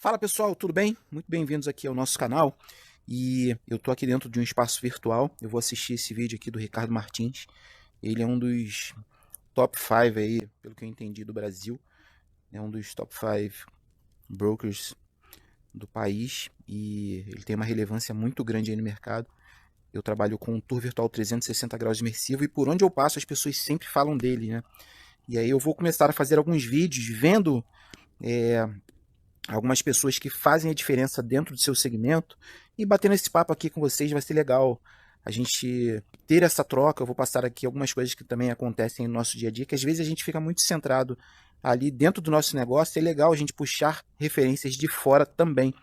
Fala pessoal, tudo bem? Muito bem-vindos aqui ao nosso canal. E eu tô aqui dentro de um espaço virtual. Eu vou assistir esse vídeo aqui do Ricardo Martins. Ele é um dos top 5 aí, pelo que eu entendi, do Brasil. É um dos top 5 brokers do país e ele tem uma relevância muito grande aí no mercado. Eu trabalho com um tour virtual 360 graus imersivo e por onde eu passo as pessoas sempre falam dele, né? E aí eu vou começar a fazer alguns vídeos vendo algumas pessoas que fazem a diferença dentro do seu segmento e batendo esse papo aqui com vocês vai ser legal a gente ter essa troca. Eu vou passar aqui algumas coisas que também acontecem no nosso dia a dia, que às vezes a gente fica muito centrado ali dentro do nosso negócio. É legal a gente puxar referências de fora também,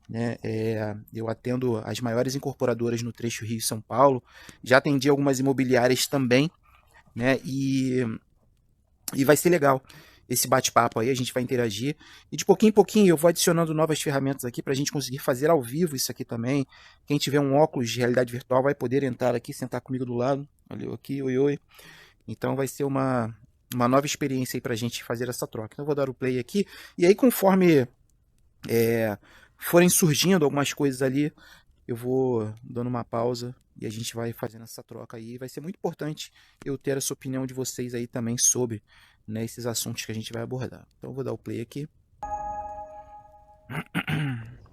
né? Eu atendo as maiores incorporadoras no trecho Rio-São Paulo, já atendi algumas imobiliárias também, né? E vai ser legal esse bate-papo aí, a gente vai interagir. E de pouquinho em pouquinho eu vou adicionando novas ferramentas aqui para a gente conseguir fazer ao vivo isso aqui também. Quem tiver um óculos de realidade virtual vai poder entrar aqui, sentar comigo do lado. Olha eu aqui, oi, oi. Então vai ser uma nova experiência aí para a gente fazer essa troca. Então eu vou dar o play aqui. E aí conforme forem surgindo algumas coisas ali, eu vou dando uma pausa e a gente vai fazendo essa troca aí. Vai ser muito importante eu ter essa opinião de vocês aí também sobre, né, esses assuntos que a gente vai abordar. Então eu vou dar o play aqui.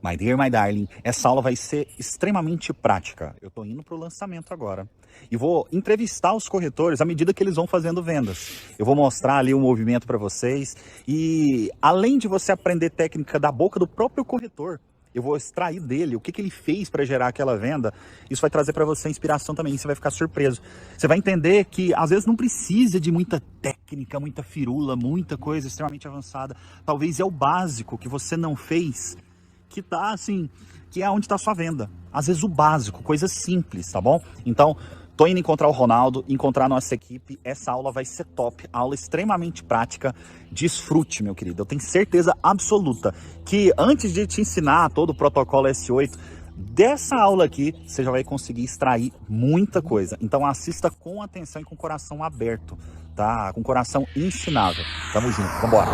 My dear, my darling, essa aula vai ser extremamente prática. Eu tô indo pro lançamento agora e vou entrevistar os corretores à medida que eles vão fazendo vendas. Eu vou mostrar ali o movimento para vocês e além de você aprender técnica da boca do próprio corretor, eu vou extrair dele o que ele fez para gerar aquela venda. Isso vai trazer para você inspiração também, você vai ficar surpreso. Você vai entender que às vezes não precisa de muita técnica, muita firula, muita coisa extremamente avançada. Talvez é o básico que você não fez, que tá assim, que é onde tá a sua venda. Às vezes o básico, coisas simples, tá bom? Então, tô indo encontrar o Ronaldo, encontrar a nossa equipe. Essa aula vai ser top, aula extremamente prática. Desfrute, meu querido. Eu tenho certeza absoluta que antes de te ensinar todo o protocolo S8, dessa aula aqui, você já vai conseguir extrair muita coisa. Então assista com atenção e com o coração aberto, tá? Com o coração ensinável. Tamo junto, vambora.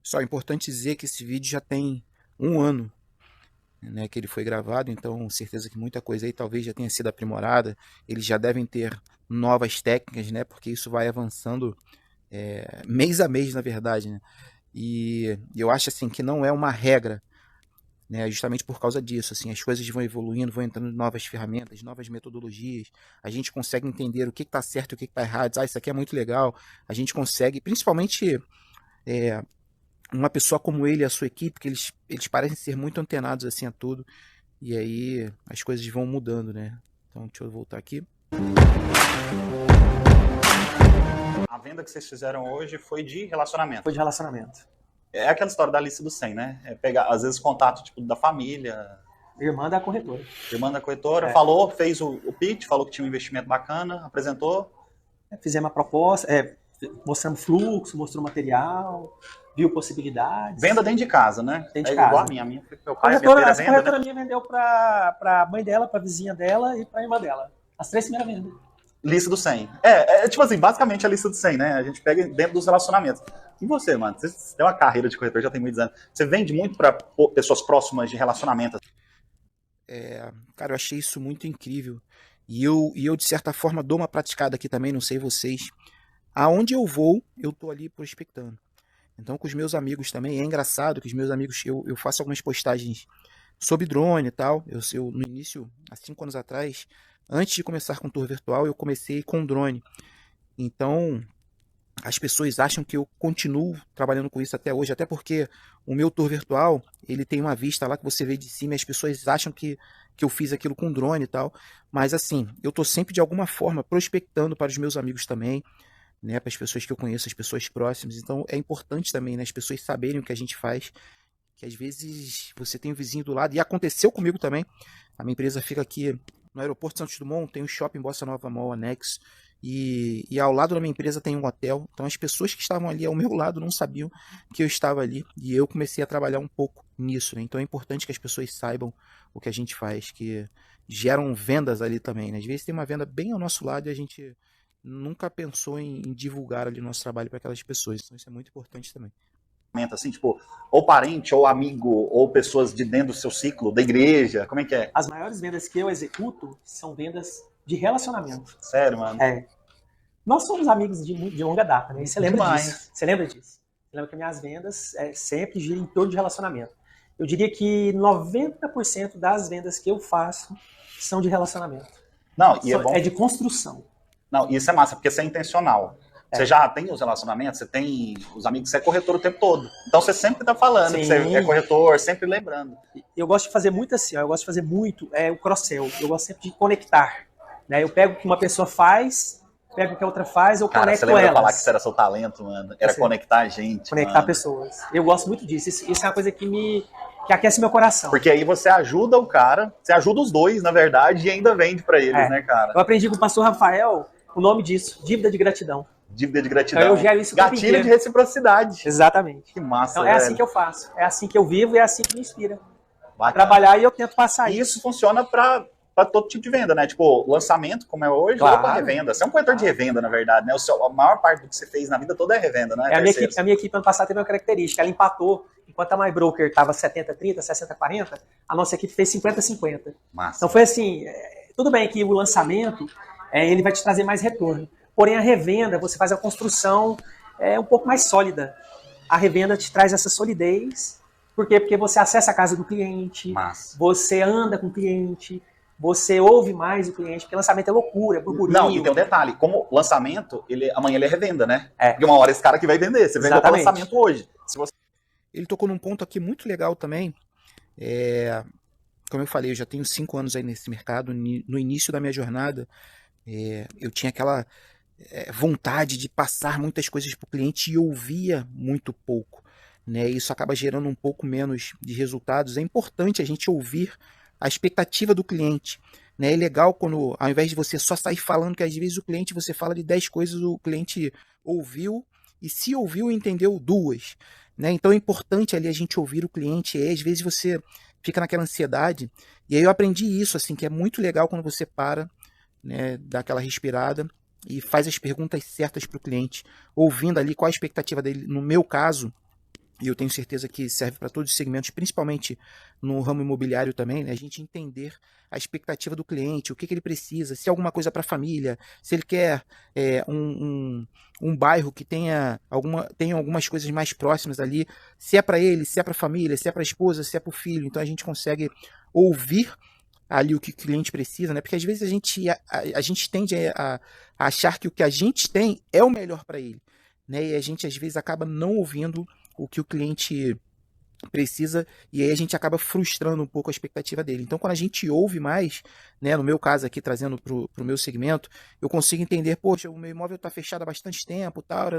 Só é importante dizer que esse vídeo já tem um ano, né, que ele foi gravado, então certeza que muita coisa aí talvez já tenha sido aprimorada. Eles já devem ter novas técnicas, né, porque isso vai avançando mês a mês, na verdade, né? E eu acho assim que não é uma regra, né, justamente por causa disso. Assim, as coisas vão evoluindo, vão entrando novas ferramentas, novas metodologias. A gente consegue entender o que está certo e o que está errado. Ah, isso aqui é muito legal. A gente consegue, principalmente uma pessoa como ele e a sua equipe, que eles parecem ser muito antenados assim a tudo, e aí as coisas vão mudando, né? Então deixa eu voltar aqui. A venda que vocês fizeram hoje foi de relacionamento. Foi de relacionamento. É aquela história da lista do 100, né? É pegar, às vezes, contato tipo, da família. Irmã da corretora. Irmã da corretora, falou, fez o pitch, falou que tinha um investimento bacana, apresentou. Fizemos a proposta, mostramos fluxo, mostrou material, viu possibilidades. Venda dentro de casa, né? Dentro de casa. Igual a minha foi meu pai, A corretora, minha essa corretora né? minha vendeu para a mãe dela, para a vizinha dela e para a irmã dela. As 3 primeiras vendas. Lista do 100. Tipo assim, basicamente a lista do 100, né? A gente pega dentro dos relacionamentos. E você, mano? Você tem uma carreira de corretor, já tem muitos anos. Você vende muito para pessoas próximas de relacionamento? Cara, eu achei isso muito incrível. E eu, de certa forma, dou uma praticada aqui também, não sei vocês. Aonde eu vou, eu tô ali prospectando. Então, com os meus amigos também, é engraçado que os meus amigos, eu faço algumas postagens sobre drone e tal. Eu, no início, há 5 anos atrás, antes de começar com tour virtual, eu comecei com drone. Então, as pessoas acham que eu continuo trabalhando com isso até hoje, até porque o meu tour virtual, ele tem uma vista lá que você vê de cima e as pessoas acham que eu fiz aquilo com drone e tal. Mas assim, eu tô sempre de alguma forma prospectando para os meus amigos também, né, para as pessoas que eu conheço, as pessoas próximas. Então é importante também, né, as pessoas saberem o que a gente faz, que às vezes você tem um vizinho do lado, e aconteceu comigo também. A minha empresa fica aqui no aeroporto Santos Dumont, tem um shopping Bossa Nova Mall anexo, e ao lado da minha empresa tem um hotel. Então as pessoas que estavam ali ao meu lado não sabiam que eu estava ali, e eu comecei a trabalhar um pouco nisso, né? Então é importante que as pessoas saibam o que a gente faz, que geram vendas ali também, né? Às vezes tem uma venda bem ao nosso lado e a gente nunca pensou em divulgar ali o nosso trabalho para aquelas pessoas. Então isso é muito importante também. Assim, tipo, ou parente, ou amigo, ou pessoas de dentro do seu ciclo, da igreja, como é que é? As maiores vendas que eu executo são vendas de relacionamento. Sério, mano? É. Nós somos amigos de longa data, né? E você lembra Demais. disso? Você lembra disso? Você lembra que minhas vendas sempre giram em torno de relacionamento. Eu diria que 90% das vendas que eu faço são de relacionamento. Não, e é bom. É de construção. Não, isso é massa, porque você é intencional. Você já tem os relacionamentos, você tem os amigos, você é corretor o tempo todo. Então você sempre tá falando que você é corretor, sempre lembrando. Eu gosto de fazer muito assim, ó, eu gosto de fazer muito o cross-sell. Eu gosto sempre de conectar. Né? Eu pego o que uma pessoa faz, pego o que a outra faz, eu conecto você lembra elas. de falar que isso era seu talento, mano? Era conectar a gente. Conectar pessoas. Eu gosto muito disso. Isso é uma coisa que aquece meu coração. Porque aí você ajuda o cara, você ajuda os dois, na verdade, e ainda vende pra eles, né, cara? Eu aprendi com o pastor Rafael o nome disso, dívida de gratidão. Dívida de gratidão. Então eu gero isso gatilho de reciprocidade. Exatamente. Que massa, então é velho. assim que eu faço. É assim que eu vivo e é assim que me inspira. A trabalhar e eu tento passar isso. Isso funciona pra todo tipo de venda, né? Tipo, lançamento, como é hoje, ou pra revenda. Você é um corretor de revenda, na verdade, né? A maior parte do que você fez na vida toda é revenda, né? A minha equipe ano passado teve uma característica. Ela empatou. Enquanto a MyBroker estava 70-30, 60-40, a nossa equipe fez 50-50. Então foi assim, tudo bem que o lançamento, ele vai te trazer mais retorno. Porém, a revenda, você faz a construção um pouco mais sólida. A revenda te traz essa solidez. Por quê? Porque você acessa a casa do cliente, você anda com o cliente, você ouve mais o cliente, porque lançamento é loucura, é burburinho. Não, e tem um detalhe, como lançamento, amanhã ele é revenda, né? Porque uma hora esse cara que vai vender, você vendeu o lançamento hoje. Se você... Ele tocou num ponto aqui muito legal também, como eu falei, eu já tenho 5 anos aí nesse mercado, no início da minha jornada, eu tinha aquela vontade de passar muitas coisas para o cliente e ouvia muito pouco, né? Isso acaba gerando um pouco menos de resultados. É importante a gente ouvir a expectativa do cliente, né? É legal quando, ao invés de você só sair falando, que às vezes o cliente, você fala de 10 coisas, o cliente ouviu, e se ouviu, entendeu 2, né? Então é importante ali a gente ouvir o cliente, e aí, às vezes você fica naquela ansiedade, e aí eu aprendi isso, assim, que é muito legal quando você para, né, dá aquela respirada, e faz as perguntas certas para o cliente, ouvindo ali qual a expectativa dele. No meu caso, e eu tenho certeza que serve para todos os segmentos, principalmente no ramo imobiliário também, né? A gente entender a expectativa do cliente, o que ele precisa, se é alguma coisa para a família, se ele quer um bairro que tenha algumas coisas mais próximas ali, se é para ele, se é para a família, se é para a esposa, se é para o filho. Então a gente consegue ouvir ali o que o cliente precisa, né? Porque às vezes a gente tende a achar que o que a gente tem é o melhor para ele, né? E a gente às vezes acaba não ouvindo o que o cliente precisa, e aí a gente acaba frustrando um pouco a expectativa dele. Então, quando a gente ouve mais, né, no meu caso aqui, trazendo para o meu segmento, eu consigo entender, poxa, o meu imóvel está fechado há bastante tempo, tal,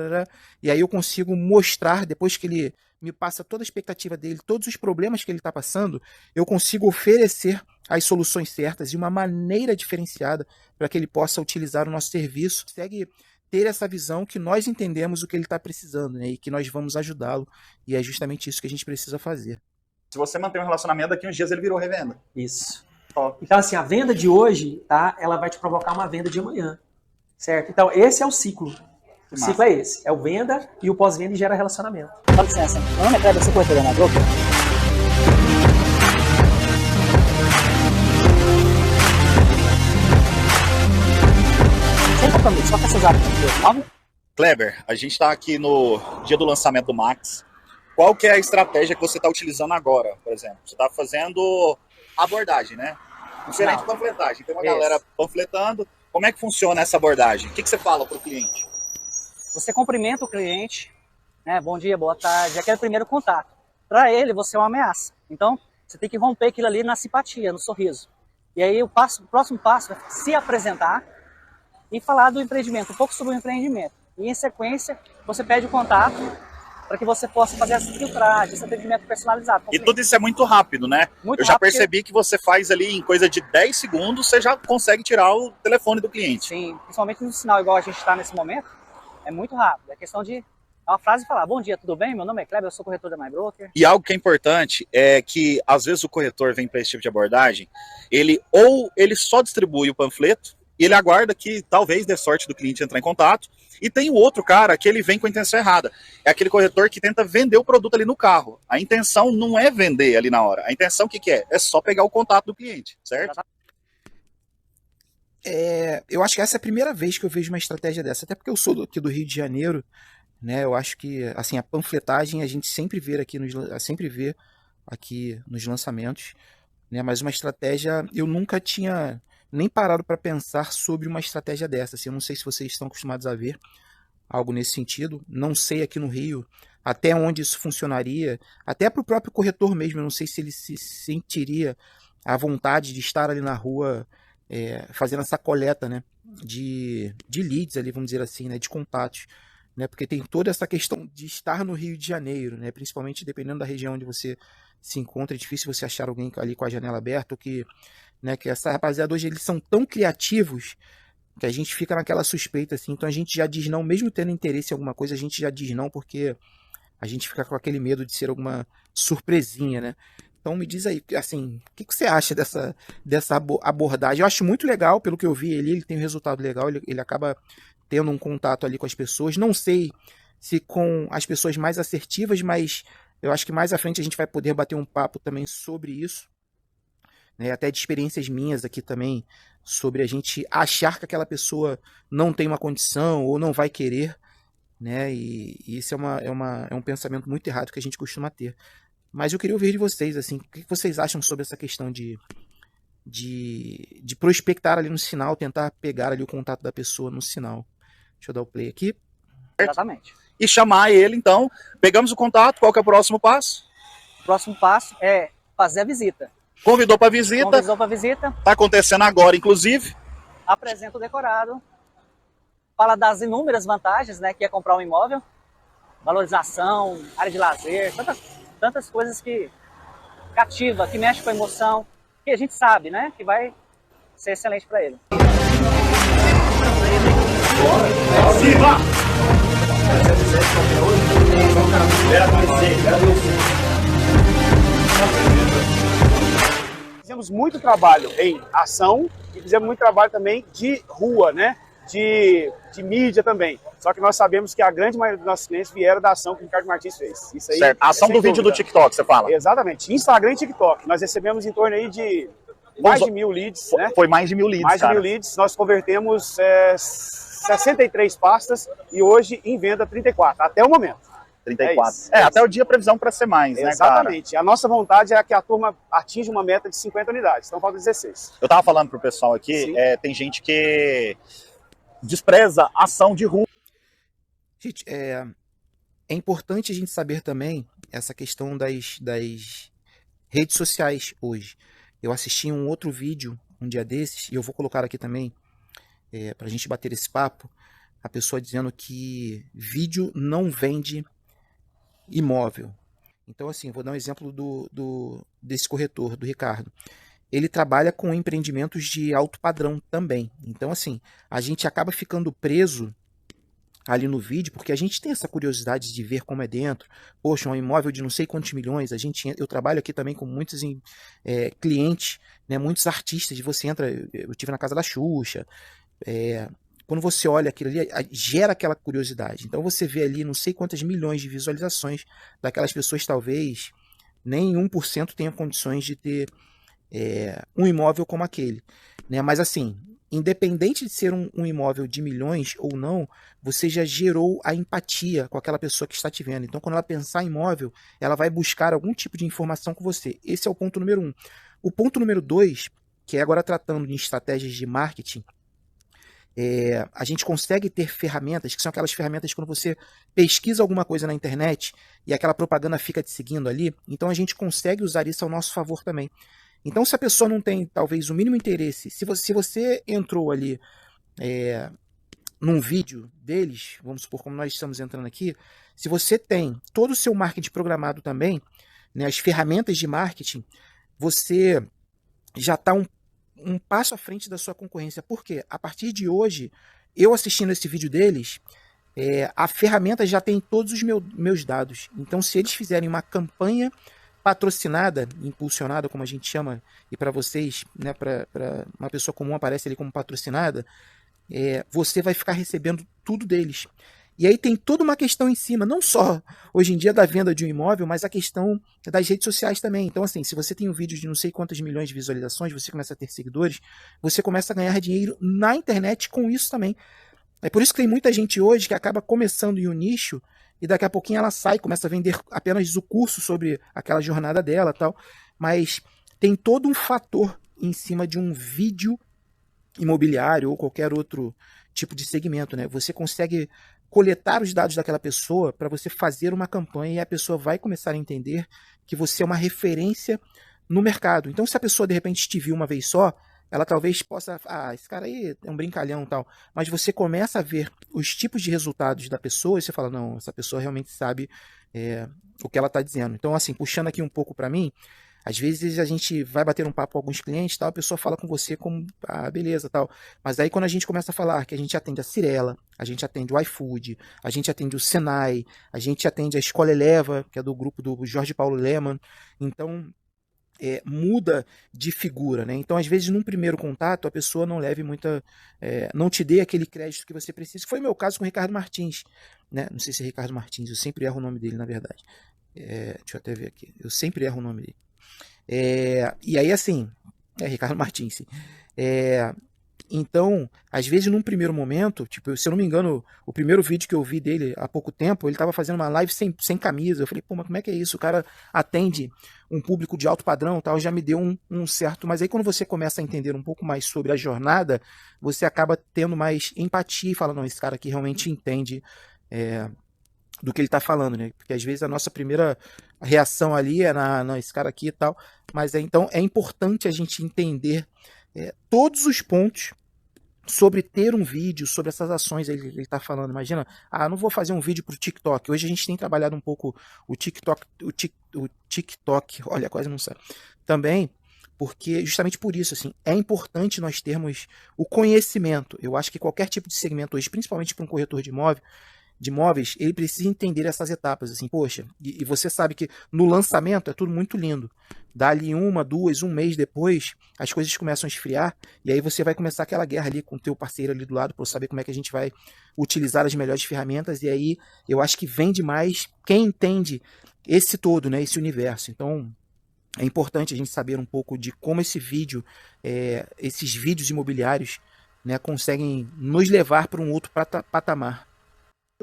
e aí eu consigo mostrar, depois que ele me passa toda a expectativa dele, todos os problemas que ele está passando, eu consigo oferecer as soluções certas de uma maneira diferenciada para que ele possa utilizar o nosso serviço, consegue ter essa visão que nós entendemos o que ele está precisando, né? E que nós vamos ajudá-lo. E é justamente isso que a gente precisa fazer. Se você manter um relacionamento, daqui uns dias ele virou revenda. Isso. Então, assim, a venda de hoje, tá? Ela vai te provocar uma venda de amanhã. Certo? Então, esse é o ciclo. O ciclo é esse. É o venda e o pós-venda e gera relacionamento. Dá licença. Meu nome é Kleber, eu sou corretor da MyBroker. Só com seus hábitos. Kleber, a gente está aqui no dia do lançamento do Max. Qual que é a estratégia que você está utilizando agora, por exemplo? Você está fazendo abordagem, né? Diferente de panfletagem. Tem uma galera panfletando. Como é que funciona essa abordagem? O que você fala para o cliente? Você cumprimenta o cliente, né? Bom dia, boa tarde. Aquele primeiro contato. Para ele, você é uma ameaça. Então, você tem que romper aquilo ali na simpatia, no sorriso. E aí, o próximo passo é se apresentar e falar do empreendimento, um pouco sobre o empreendimento. E em sequência, você pede o contato para que você possa fazer essa filtragem, esse atendimento personalizado. E tudo isso é muito rápido, né? Muito Eu já rápido, percebi que você faz ali em coisa de 10 segundos, você já consegue tirar o telefone do cliente. Sim, principalmente no sinal igual a gente está nesse momento, é muito rápido. É questão de uma frase e falar, bom dia, tudo bem? Meu nome é Kleber, eu sou corretor da MyBroker. E algo que é importante é que, às vezes, o corretor vem para esse tipo de abordagem, ele só distribui o panfleto, e ele aguarda que talvez dê sorte do cliente entrar em contato. E tem o outro cara que ele vem com a intenção errada. É aquele corretor que tenta vender o produto ali no carro. A intenção não é vender ali na hora. A intenção o que é? É só pegar o contato do cliente, certo? Eu acho que essa é a primeira vez que eu vejo uma estratégia dessa, até porque eu sou aqui do Rio de Janeiro, né? Eu acho que assim, a panfletagem a gente sempre vê aqui nos lançamentos, né? Mas uma estratégia, eu nunca tinha nem parado para pensar sobre uma estratégia dessa. Assim, eu não sei se vocês estão acostumados a ver algo nesse sentido. Não sei aqui no Rio até onde isso funcionaria, até para o próprio corretor mesmo. Eu não sei se ele se sentiria à vontade de estar ali na rua fazendo essa coleta, né, de leads ali, vamos dizer assim, né, de contatos, né, porque tem toda essa questão de estar no Rio de Janeiro, né, principalmente dependendo da região onde você se encontra, é difícil você achar alguém ali com a janela aberta, ou que, né, que essa rapaziada hoje eles são tão criativos que a gente fica naquela suspeita assim, então a gente já diz não, mesmo tendo interesse em alguma coisa, a gente já diz não, porque a gente fica com aquele medo de ser alguma surpresinha, né. Então me diz aí, assim, o que você acha dessa abordagem? Eu acho muito legal, pelo que eu vi, ele tem um resultado legal, ele acaba tendo um contato ali com as pessoas. Não sei se com as pessoas mais assertivas, mas eu acho que mais à frente a gente vai poder bater um papo também sobre isso, né? Até de experiências minhas aqui também, sobre a gente achar que aquela pessoa não tem uma condição ou não vai querer, né? E isso é um pensamento muito errado que a gente costuma ter. Mas eu queria ouvir de vocês, assim, o que vocês acham sobre essa questão de prospectar ali no sinal, tentar pegar ali o contato da pessoa no sinal. Deixa eu dar o play aqui. Exatamente. E chamar ele, então, pegamos o contato, qual que é o próximo passo? O próximo passo é fazer a visita. Convidou para visita. Convidou para visita. Tá acontecendo agora, inclusive. Apresenta o decorado. Fala das inúmeras vantagens, né, que é comprar um imóvel. Valorização, área de lazer, tantas coisas que cativa, que mexe com a emoção, que a gente sabe, né, que vai ser excelente para ele. Fizemos muito trabalho em ação e fizemos muito trabalho também de rua, né? De mídia também. Só que nós sabemos que a grande maioria dos nossos clientes vieram da ação que o Ricardo Martins fez. Isso aí, certo. A ação do vídeo do TikTok, você fala? Exatamente. Instagram e TikTok. Nós recebemos em torno aí de mais de 1000 leads, né? Foi mais de 1000 leads, mais de 1000 leads. Nós convertemos 63 pastas e hoje em venda 34, até o momento. 34. Até o dia previsão para ser mais, né, cara? Exatamente. A nossa vontade é que a turma atinja uma meta de 50 unidades. Então falta 16. Eu tava falando pro pessoal aqui, tem gente que despreza a ação de rua. Gente, é importante a gente saber também essa questão das redes sociais hoje. Eu assisti um outro vídeo um dia desses, e eu vou colocar aqui também, para a gente bater esse papo, a pessoa dizendo que vídeo não vende imóvel. Então, assim, vou dar um exemplo desse corretor, do Ricardo. Ele trabalha com empreendimentos de alto padrão também. Então, assim, a gente acaba ficando preso ali no vídeo, porque a gente tem essa curiosidade de ver como é dentro. Poxa, um imóvel de não sei quantos milhões. Eu trabalho aqui também com muitos clientes, né, muitos artistas. Você entra, eu estive na casa da Xuxa. Quando você olha aquilo ali, gera aquela curiosidade. Então você vê ali não sei quantas milhões de visualizações daquelas pessoas, talvez nem 1% tenha condições de ter um imóvel como aquele, né? Mas assim, independente de ser um imóvel de milhões ou não, você já gerou a empatia com aquela pessoa que está te vendo. Então quando ela pensar em imóvel, ela vai buscar algum tipo de informação com você. Esse é o ponto número 1. O ponto número 2, que é agora tratando de estratégias de marketing, a gente consegue ter ferramentas, que são aquelas ferramentas quando você pesquisa alguma coisa na internet e aquela propaganda fica te seguindo ali, então a gente consegue usar isso ao nosso favor também. Então se a pessoa não tem talvez o mínimo interesse, se você entrou ali num vídeo deles, vamos supor como nós estamos entrando aqui, se você tem todo o seu marketing programado também, né, as ferramentas de marketing, você já está um passo à frente da sua concorrência. Por quê? A partir de hoje, eu assistindo esse vídeo deles, a ferramenta já tem todos os meus dados. Então, se eles fizerem uma campanha patrocinada, impulsionada, como a gente chama, e para vocês, né, para uma pessoa comum aparece ali como patrocinada, você vai ficar recebendo tudo deles. E aí tem toda uma questão em cima, não só hoje em dia da venda de um imóvel, mas a questão das redes sociais também. Então, assim, se você tem um vídeo de não sei quantos milhões de visualizações, você começa a ter seguidores, você começa a ganhar dinheiro na internet com isso também. É por isso que tem muita gente hoje que acaba começando em um nicho e daqui a pouquinho ela sai, começa a vender apenas o curso sobre aquela jornada dela, tal. Mas tem todo um fator em cima de um vídeo imobiliário ou qualquer outro tipo de segmento, né? Você consegue coletar os dados daquela pessoa para você fazer uma campanha e a pessoa vai começar a entender que você é uma referência no mercado. Então, se a pessoa de repente te viu uma vez só, ela talvez possa, esse cara aí é um brincalhão e tal, mas você começa a ver os tipos de resultados da pessoa e você fala, não, essa pessoa realmente sabe o que ela está dizendo. Então, assim, puxando aqui um pouco para mim, às vezes a gente vai bater um papo com alguns clientes, tal, a pessoa fala com você como, beleza, tal. Mas aí quando a gente começa a falar que a gente atende a Cirela, a gente atende o iFood, a gente atende o Senai, a gente atende a Escola Eleva, que é do grupo do Jorge Paulo Lemann, então muda de figura, né? Então, às vezes, num primeiro contato, a pessoa não leve muita, não te dê aquele crédito que você precisa. Foi o meu caso com o Ricardo Martins, né? Não sei se é Ricardo Martins, eu sempre erro o nome dele, na verdade. Deixa eu até ver aqui, eu sempre erro o nome dele. E aí, assim, Ricardo Martins, sim. Então, às vezes, num primeiro momento, tipo, se eu não me engano, o primeiro vídeo que eu vi dele há pouco tempo, ele estava fazendo uma live sem camisa. Eu falei, pô, mas como é que é isso? O cara atende um público de alto padrão, tal, já me deu um certo. Mas aí, quando você começa a entender um pouco mais sobre a jornada, você acaba tendo mais empatia e fala, não, esse cara aqui realmente entende do que ele está falando, né? Porque às vezes a nossa primeira reação ali é não, esse cara aqui e tal. Mas então é importante a gente entender todos os pontos sobre ter um vídeo, sobre essas ações que ele está falando. Imagina, não vou fazer um vídeo para o TikTok. Hoje a gente tem trabalhado um pouco o TikTok, olha, quase não sai. Também, porque justamente por isso, assim, é importante nós termos o conhecimento. Eu acho que qualquer tipo de segmento hoje, principalmente para um corretor de imóveis, ele precisa entender essas etapas, assim, poxa, e você sabe que no lançamento é tudo muito lindo. Dali 1, 2, um mês depois, as coisas começam a esfriar, e aí você vai começar aquela guerra ali com o teu parceiro ali do lado, para saber como é que a gente vai utilizar as melhores ferramentas, e aí eu acho que vende mais quem entende esse todo, né, esse universo. Então, é importante a gente saber um pouco de como esses vídeos imobiliários, né, conseguem nos levar para um outro patamar.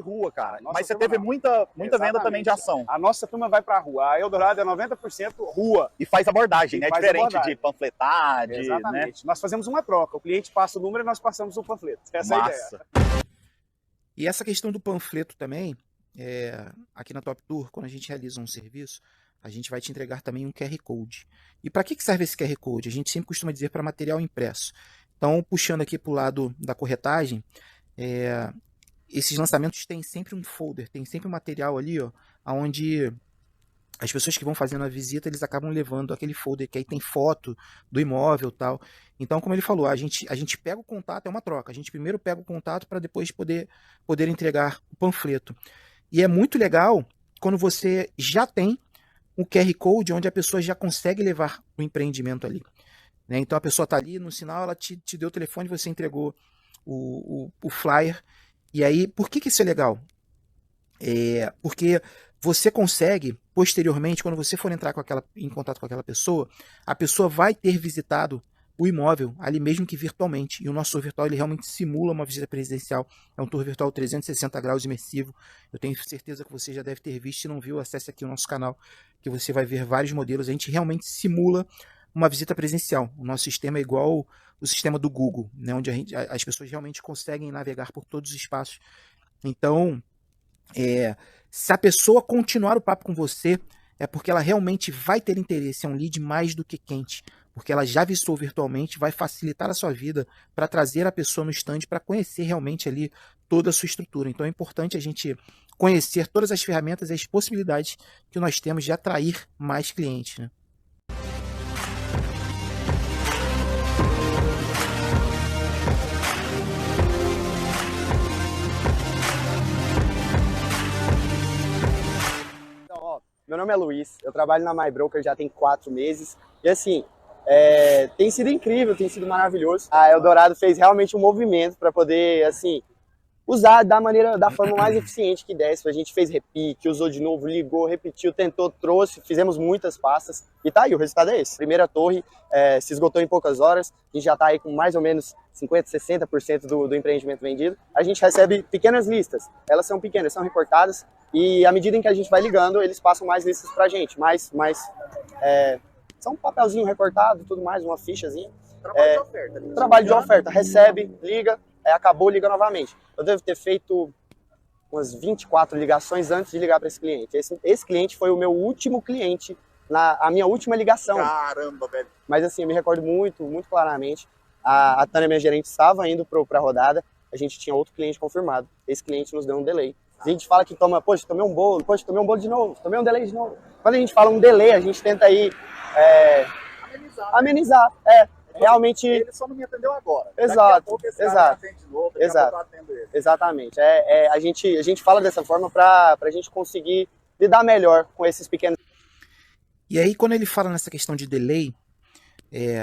Rua, cara. Nossa, mas você teve muita venda também de ação. A nossa turma vai pra rua. A Eldorado é 90% rua. E faz abordagem, né? Faz Diferente abordagem. de panfletar, Exatamente. Né? Nós fazemos uma troca. O cliente passa o número e nós passamos o panfleto. Essa é a ideia. E essa questão do panfleto também, aqui na Top Tour, quando a gente realiza um serviço, a gente vai te entregar também um QR Code. E para que serve esse QR Code? A gente sempre costuma dizer para material impresso. Então, puxando aqui para o lado da corretagem, esses lançamentos têm sempre um folder, tem sempre um material ali, ó, onde as pessoas que vão fazendo a visita, eles acabam levando aquele folder que aí tem foto do imóvel e tal. Então, como ele falou, a gente pega o contato, é uma troca. A gente primeiro pega o contato para depois poder entregar o panfleto. E é muito legal quando você já tem um QR Code onde a pessoa já consegue levar o empreendimento ali. Né? Então, a pessoa está ali no sinal, ela te deu o telefone, você entregou o flyer. E aí, por que isso é legal? Porque você consegue, posteriormente, quando você for entrar em contato com aquela pessoa, a pessoa vai ter visitado o imóvel ali mesmo que virtualmente. E o nosso tour virtual ele realmente simula uma visita presencial. É um tour virtual 360 graus imersivo. Eu tenho certeza que você já deve ter visto. Se não viu, acesse aqui o nosso canal, que você vai ver vários modelos. A gente realmente simula uma visita presencial. O nosso sistema é igual o sistema do Google, né, onde as pessoas realmente conseguem navegar por todos os espaços. Então, se a pessoa continuar o papo com você, é porque ela realmente vai ter interesse. É um lead mais do que quente, porque ela já visitou virtualmente, vai facilitar a sua vida para trazer a pessoa no stand para conhecer realmente ali toda a sua estrutura. Então é importante a gente conhecer todas as ferramentas e as possibilidades que nós temos de atrair mais clientes, né? Meu nome é Luiz, eu trabalho na MyBroker já tem 4 meses. E assim, tem sido incrível, tem sido maravilhoso. A Eldorado fez realmente um movimento para poder, assim, usar da forma mais eficiente que desse. A gente fez repique, usou de novo, ligou, repetiu, tentou, trouxe, fizemos muitas pastas. E tá aí, o resultado é esse. Primeira torre se esgotou em poucas horas, a gente já tá aí com mais ou menos 50%, 60% do empreendimento vendido. A gente recebe pequenas listas, elas são pequenas, são recortadas, e à medida em que a gente vai ligando, eles passam mais listas pra gente, são um papelzinho recortado, tudo mais, uma fichazinha. Trabalho de oferta. Trabalho de oferta, recebe, liga, acabou, liga novamente. Eu devo ter feito umas 24 ligações antes de ligar para esse cliente. Esse cliente foi o meu último cliente, a minha última ligação. Caramba, velho. Mas assim, eu me recordo muito, muito claramente. A Tânia, minha gerente, estava indo para a rodada, a gente tinha outro cliente confirmado. Esse cliente nos deu um delay. A gente fala que poxa, tomei um bolo de novo, tomei um delay de novo. Quando a gente fala um delay, a gente tenta aí amenizar. Realmente. Ele só não me atendeu agora. Exato, daqui a pouco esse cara exato. atende de novo, Exato. eu atendo ele. Exatamente. A gente fala dessa forma para a gente conseguir lidar melhor com esses pequenos. E aí, quando ele fala nessa questão de delay,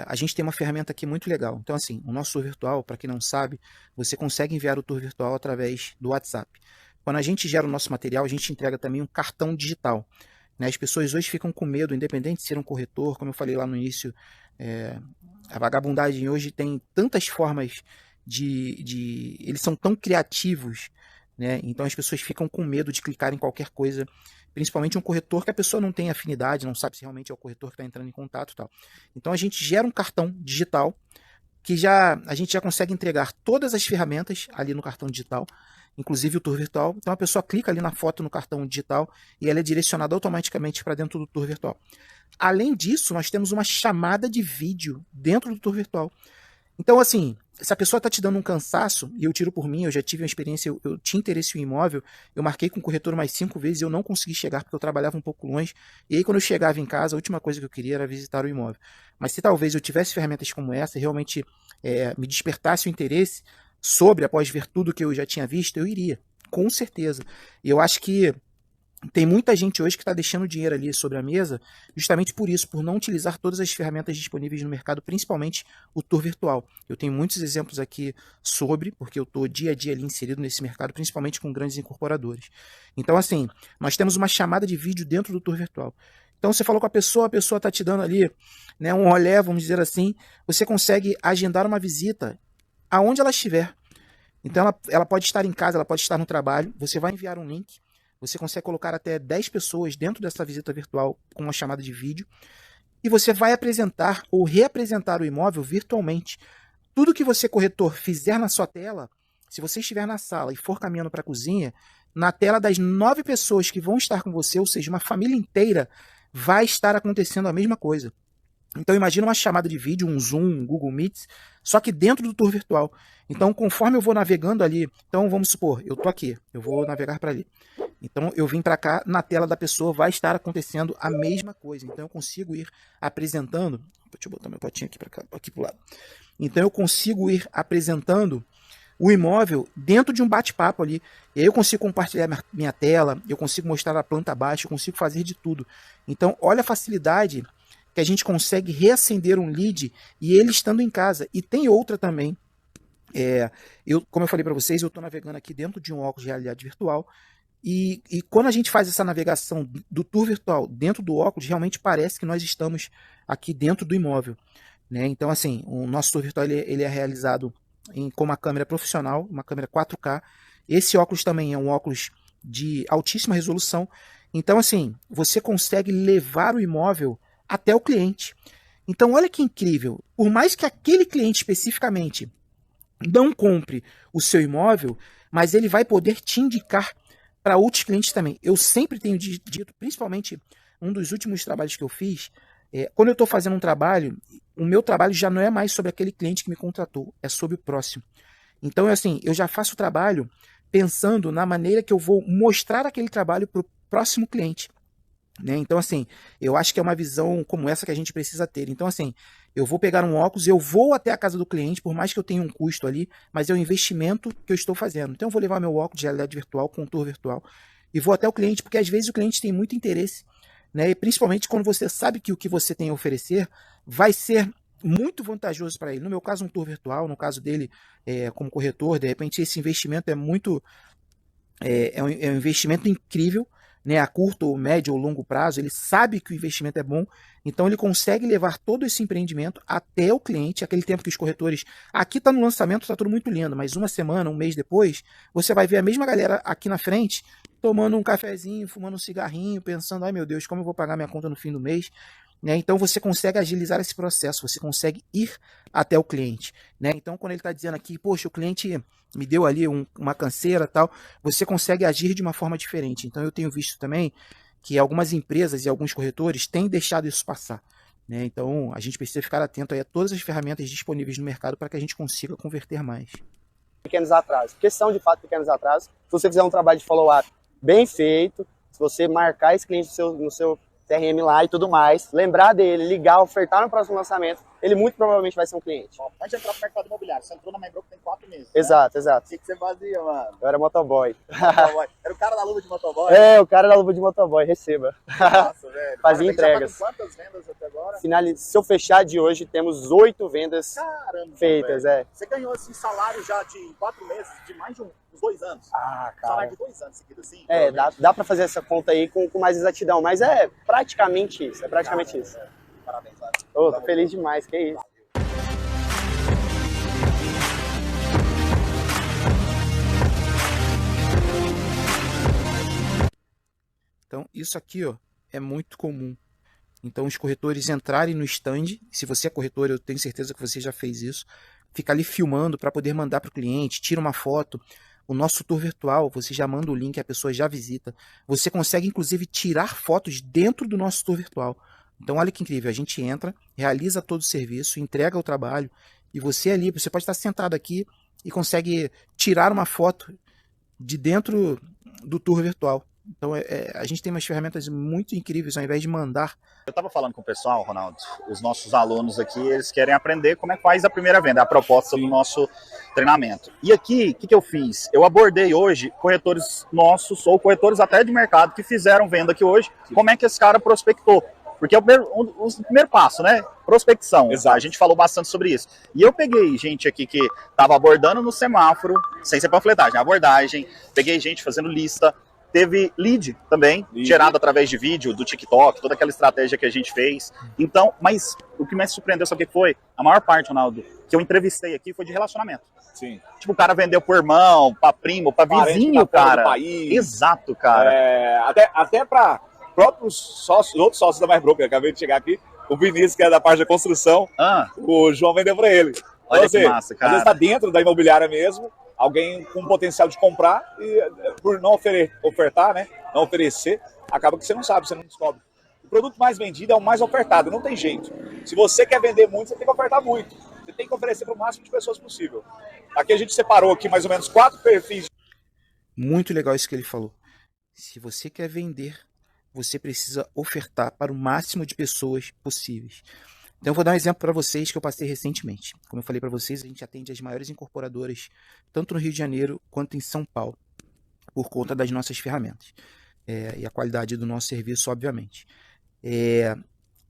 a gente tem uma ferramenta aqui muito legal. Então, assim, o nosso tour virtual, para quem não sabe, você consegue enviar o tour virtual através do WhatsApp. Quando a gente gera o nosso material, a gente entrega também um cartão digital. Né? As pessoas hoje ficam com medo, independente de ser um corretor, como eu falei lá no início, a vagabundagem hoje tem tantas formas eles são tão criativos, né? Então as pessoas ficam com medo de clicar em qualquer coisa, principalmente um corretor que a pessoa não tem afinidade, não sabe se realmente é o corretor que está entrando em contato e tal. Então a gente gera um cartão digital que a gente já consegue entregar todas as ferramentas ali no cartão digital, inclusive o tour virtual. Então a pessoa clica ali na foto no cartão digital e ela é direcionada automaticamente para dentro do tour virtual. Além disso, nós temos uma chamada de vídeo dentro do tour virtual. Então, assim, se a pessoa está te dando um cansaço, e eu tiro por mim, eu já tive uma experiência, eu tinha interesse em imóvel, eu marquei com o corretor mais 5 vezes e eu não consegui chegar porque eu trabalhava um pouco longe. E aí, quando eu chegava em casa, a última coisa que eu queria era visitar o imóvel. Mas se talvez eu tivesse ferramentas como essa, realmente me despertasse o interesse sobre, após ver tudo que eu já tinha visto, eu iria, com certeza. E eu acho que tem muita gente hoje que está deixando dinheiro ali sobre a mesa justamente por isso, por não utilizar todas as ferramentas disponíveis no mercado, principalmente o tour virtual. Eu tenho muitos exemplos aqui porque eu estou dia a dia ali inserido nesse mercado, principalmente com grandes incorporadores. Então, assim, nós temos uma chamada de vídeo dentro do tour virtual. Então, você falou com a pessoa está te dando ali, né, um rolê, vamos dizer assim, você consegue agendar uma visita aonde ela estiver. Então, ela pode estar em casa, ela pode estar no trabalho, você vai enviar um link. Você consegue colocar até 10 pessoas dentro dessa visita virtual com uma chamada de vídeo e você vai apresentar ou reapresentar o imóvel virtualmente. Tudo que você, corretor, fizer na sua tela, se você estiver na sala e for caminhando para a cozinha, na tela das 9 pessoas que vão estar com você, ou seja, uma família inteira, vai estar acontecendo a mesma coisa. Então imagina uma chamada de vídeo, um Zoom, um Google Meet, só que dentro do tour virtual. Então conforme eu vou navegando ali, então vamos supor, eu estou aqui, eu vou navegar para ali. Então eu vim para cá, na tela da pessoa vai estar acontecendo a mesma coisa. Então eu consigo ir apresentando, deixa eu botar meu potinho aqui para cá, aqui pro lado. Então eu consigo ir apresentando o imóvel dentro de um bate-papo ali. E aí eu consigo compartilhar minha tela, eu consigo mostrar a planta baixa, eu consigo fazer de tudo. Então olha a facilidade que a gente consegue reacender um lead e ele estando em casa. E tem outra também. Como eu falei para vocês, eu estou navegando aqui dentro de um óculos de realidade virtual. E quando a gente faz essa navegação do tour virtual dentro do óculos, realmente parece que nós estamos aqui dentro do imóvel. Né? Então, assim, o nosso tour virtual ele é realizado com uma câmera profissional, uma câmera 4K. Esse óculos também é um óculos de altíssima resolução. Então, assim, você consegue levar o imóvel até o cliente. Então, olha que incrível. Por mais que aquele cliente especificamente não compre o seu imóvel, mas ele vai poder te indicar para outros clientes também. Eu sempre tenho dito, principalmente um dos últimos trabalhos que eu fiz, quando eu estou fazendo um trabalho, o meu trabalho já não é mais sobre aquele cliente que me contratou, é sobre o próximo. Então, assim, eu já faço o trabalho pensando na maneira que eu vou mostrar aquele trabalho para o próximo cliente. Né? Então, assim, eu acho que é uma visão como essa que a gente precisa ter. Então, assim, eu vou pegar um óculos, eu vou até a casa do cliente, por mais que eu tenha um custo ali, mas é um investimento que eu estou fazendo. Então, eu vou levar meu óculos de realidade virtual com um tour virtual e vou até o cliente, porque às vezes o cliente tem muito interesse né? E principalmente quando você sabe que o que você tem a oferecer vai ser muito vantajoso para ele. No meu caso, um tour virtual, no caso dele, como corretor, de repente esse investimento é um investimento incrível, né, a curto, ou médio ou longo prazo. Ele sabe que o investimento é bom, então ele consegue levar todo esse empreendimento até o cliente, aquele tempo que os corretores... Aqui está no lançamento, está tudo muito lindo, mas uma semana, um mês depois, você vai ver a mesma galera aqui na frente, tomando um cafezinho, fumando um cigarrinho, pensando, ai meu Deus, como eu vou pagar minha conta no fim do mês? Né? Então você consegue agilizar esse processo, você consegue ir até o cliente. Né? Então quando ele está dizendo aqui, poxa, o cliente me deu ali uma canseira, tal, você consegue agir de uma forma diferente. Então eu tenho visto também que algumas empresas e alguns corretores têm deixado isso passar. Né? Então a gente precisa ficar atento aí a todas as ferramentas disponíveis no mercado para que a gente consiga converter mais. Pequenos atrasos, porque são de fato pequenos atrasos. Se você fizer um trabalho de follow-up bem feito, se você marcar esse cliente no seu CRM lá e tudo mais, lembrar dele, ligar, ofertar no próximo lançamento, ele muito provavelmente vai ser um cliente. Bom, antes de entrar no mercado imobiliário, você entrou na MyBroker tem 4 meses. Exato, exato. O que você fazia, mano? Eu era motoboy. Era o cara da luva de motoboy? É, o cara da luva de motoboy, receba. Nossa, velho. Fazia entregas. Quantas vendas até agora? Se eu fechar de hoje, temos 8 vendas feitas, velho. Você ganhou assim salário já de 4 meses, de mais de uns 2 anos. Ah, cara. Salário de 2 anos seguido assim? Dá pra fazer essa conta aí com mais exatidão, mas é praticamente isso, isso. Parabéns, Lázaro. Tô feliz demais, que isso. Então isso aqui, ó, é muito comum. Então os corretores entrarem no stand, se você é corretor, eu tenho certeza que você já fez isso, fica ali filmando para poder mandar para o cliente, tira uma foto. O nosso tour virtual, você já manda o link, a pessoa já visita. Você consegue, inclusive, tirar fotos dentro do nosso tour virtual. Então, olha que incrível. A gente entra, realiza todo o serviço, entrega o trabalho, e você ali, você pode estar sentado aqui e consegue tirar uma foto de dentro do tour virtual. Então, a gente tem umas ferramentas muito incríveis, ao invés de mandar. Eu estava falando com o pessoal, Ronaldo, os nossos alunos aqui, eles querem aprender como é que faz a primeira venda, a proposta do nosso treinamento. E aqui, o que eu fiz? Eu abordei hoje corretores nossos, ou corretores até de mercado, que fizeram venda aqui hoje, como é que esse cara prospectou. Porque é o primeiro passo, né? Prospecção. Exato. A gente falou bastante sobre isso. E eu peguei gente aqui que estava abordando no semáforo, sem ser panfletagem, abordagem, peguei gente fazendo lista. Teve lead também, gerado através de vídeo, do TikTok, toda aquela estratégia que a gente fez. Então, mas o que me surpreendeu, sabe o que foi? A maior parte, Ronaldo, que eu entrevistei aqui foi de relacionamento. Sim. Tipo, o cara vendeu pro irmão, pra primo, pra vizinho, cara. Do país. Exato, cara. Até para próprios sócios, outros sócios da MyBroker, acabei de chegar aqui, o Vinícius, que é da parte da construção, o João vendeu para ele. Olha que massa, cara. Às vezes tá dentro da imobiliária mesmo, alguém com potencial de comprar e por não ofertar, né, não oferecer, acaba que você não sabe, você não descobre. O produto mais vendido é o mais ofertado, não tem jeito. Se você quer vender muito, você tem que ofertar muito. Você tem que oferecer para o máximo de pessoas possível. Aqui a gente separou aqui mais ou menos 4 perfis. Muito legal isso que ele falou. Se você quer vender, você precisa ofertar para o máximo de pessoas possíveis. Então eu vou dar um exemplo para vocês que eu passei recentemente. Como eu falei para vocês, a gente atende as maiores incorporadoras, tanto no Rio de Janeiro quanto em São Paulo, por conta das nossas ferramentas. E a qualidade do nosso serviço, obviamente.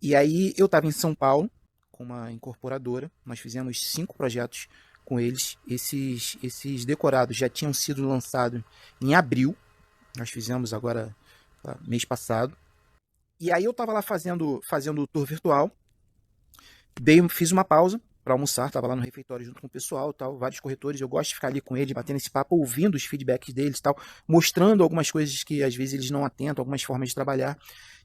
E aí eu estava em São Paulo com uma incorporadora, nós fizemos 5 projetos com eles. Esses decorados já tinham sido lançados em abril, nós fizemos agora mês passado. E aí eu estava lá fazendo o tour virtual, fiz uma pausa para almoçar, estava lá no refeitório junto com o pessoal, tal, vários corretores, eu gosto de ficar ali com eles, batendo esse papo, ouvindo os feedbacks deles, tal, mostrando algumas coisas que às vezes eles não atentam, algumas formas de trabalhar.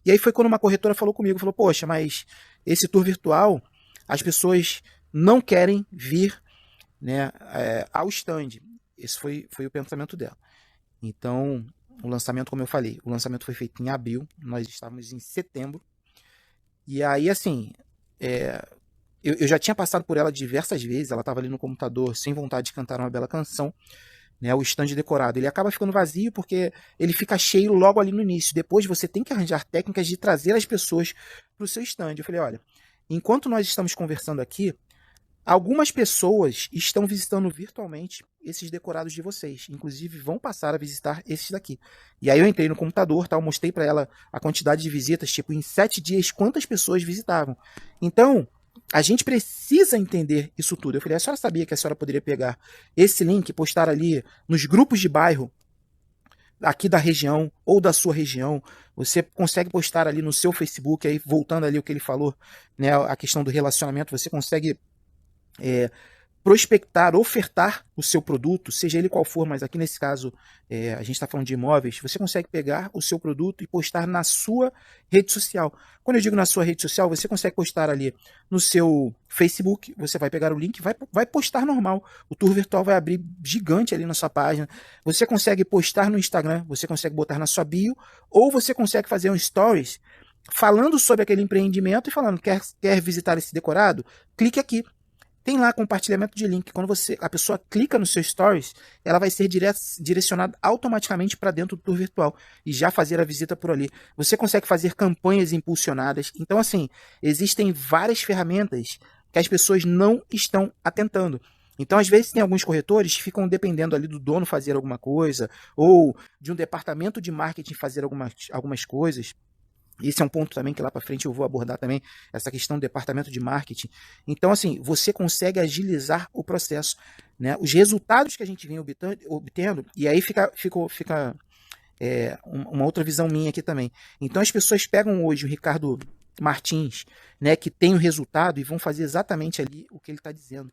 E aí foi quando uma corretora falou comigo, falou, poxa, mas esse tour virtual, as pessoas não querem vir, né, ao stand. Esse foi o pensamento dela. Então, o lançamento, como eu falei, o lançamento foi feito em abril, nós estávamos em setembro, e aí, assim, eu já tinha passado por ela diversas vezes, ela estava ali no computador sem vontade de cantar uma bela canção, né, o stand decorado, ele acaba ficando vazio porque ele fica cheio logo ali no início, depois você tem que arranjar técnicas de trazer as pessoas para o seu stand. Eu falei, olha, enquanto nós estamos conversando aqui, algumas pessoas estão visitando virtualmente esses decorados de vocês. Inclusive, vão passar a visitar esses daqui. E aí eu entrei no computador, tá? Eu mostrei para ela a quantidade de visitas, tipo, em 7 dias, quantas pessoas visitavam. Então, a gente precisa entender isso tudo. Eu falei, a senhora sabia que a senhora poderia pegar esse link e postar ali nos grupos de bairro aqui da região ou da sua região? Você consegue postar ali no seu Facebook, aí voltando ali o que ele falou, né, a questão do relacionamento, você consegue prospectar, ofertar o seu produto, seja ele qual for, mas aqui nesse caso a gente está falando de imóveis, você consegue pegar o seu produto e postar na sua rede social. Quando eu digo na sua rede social, você consegue postar ali no seu Facebook, você vai pegar o link e vai postar normal. O tour virtual vai abrir gigante ali na sua página. Você consegue postar no Instagram, você consegue botar na sua bio, ou você consegue fazer um stories falando sobre aquele empreendimento e falando, quer visitar esse decorado? Clique aqui. Tem lá compartilhamento de link. Quando a pessoa clica no seu stories, ela vai ser direcionada automaticamente para dentro do tour virtual e já fazer a visita por ali. Você consegue fazer campanhas impulsionadas. Então, assim, existem várias ferramentas que as pessoas não estão atentando. Então, às vezes, tem alguns corretores que ficam dependendo ali do dono fazer alguma coisa ou de um departamento de marketing fazer algumas coisas. Esse é um ponto também que lá para frente eu vou abordar também, essa questão do departamento de marketing. Então, assim, você consegue agilizar o processo, né? Os resultados que a gente vem obtendo, e aí fica uma outra visão minha aqui também. Então, as pessoas pegam hoje o Ricardo Martins, né, que tem o resultado, e vão fazer exatamente ali o que ele está dizendo.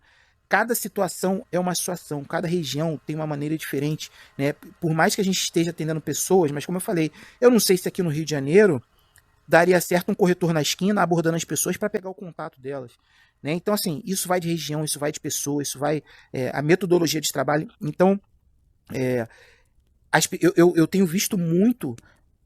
Cada situação é uma situação, cada região tem uma maneira diferente, né? Por mais que a gente esteja atendendo pessoas, mas como eu falei, eu não sei se aqui no Rio de Janeiro daria certo um corretor na esquina abordando as pessoas para pegar o contato delas, né? Então, assim, isso vai de região, isso vai de pessoa, isso vai a metodologia de trabalho. Então, eu tenho visto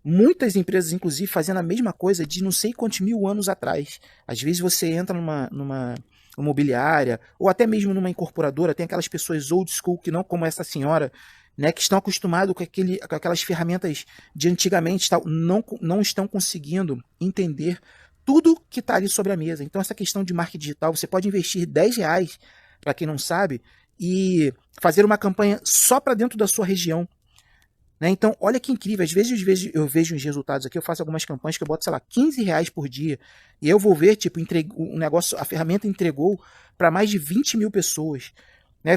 muitas empresas, inclusive, fazendo a mesma coisa de não sei quantos mil anos atrás. Às vezes você entra numa imobiliária ou até mesmo numa incorporadora, tem aquelas pessoas old school que não, como essa senhora, né, que estão acostumados com aquelas ferramentas de antigamente, não estão conseguindo entender tudo que está ali sobre a mesa. Então, essa questão de marketing digital, você pode investir R$10, para quem não sabe, e fazer uma campanha só para dentro da sua região, né? Então, olha que incrível. Às vezes eu vejo os resultados aqui, eu faço algumas campanhas que eu boto, sei lá, R$15 por dia, e eu vou ver, tipo, a ferramenta entregou para mais de 20 mil pessoas.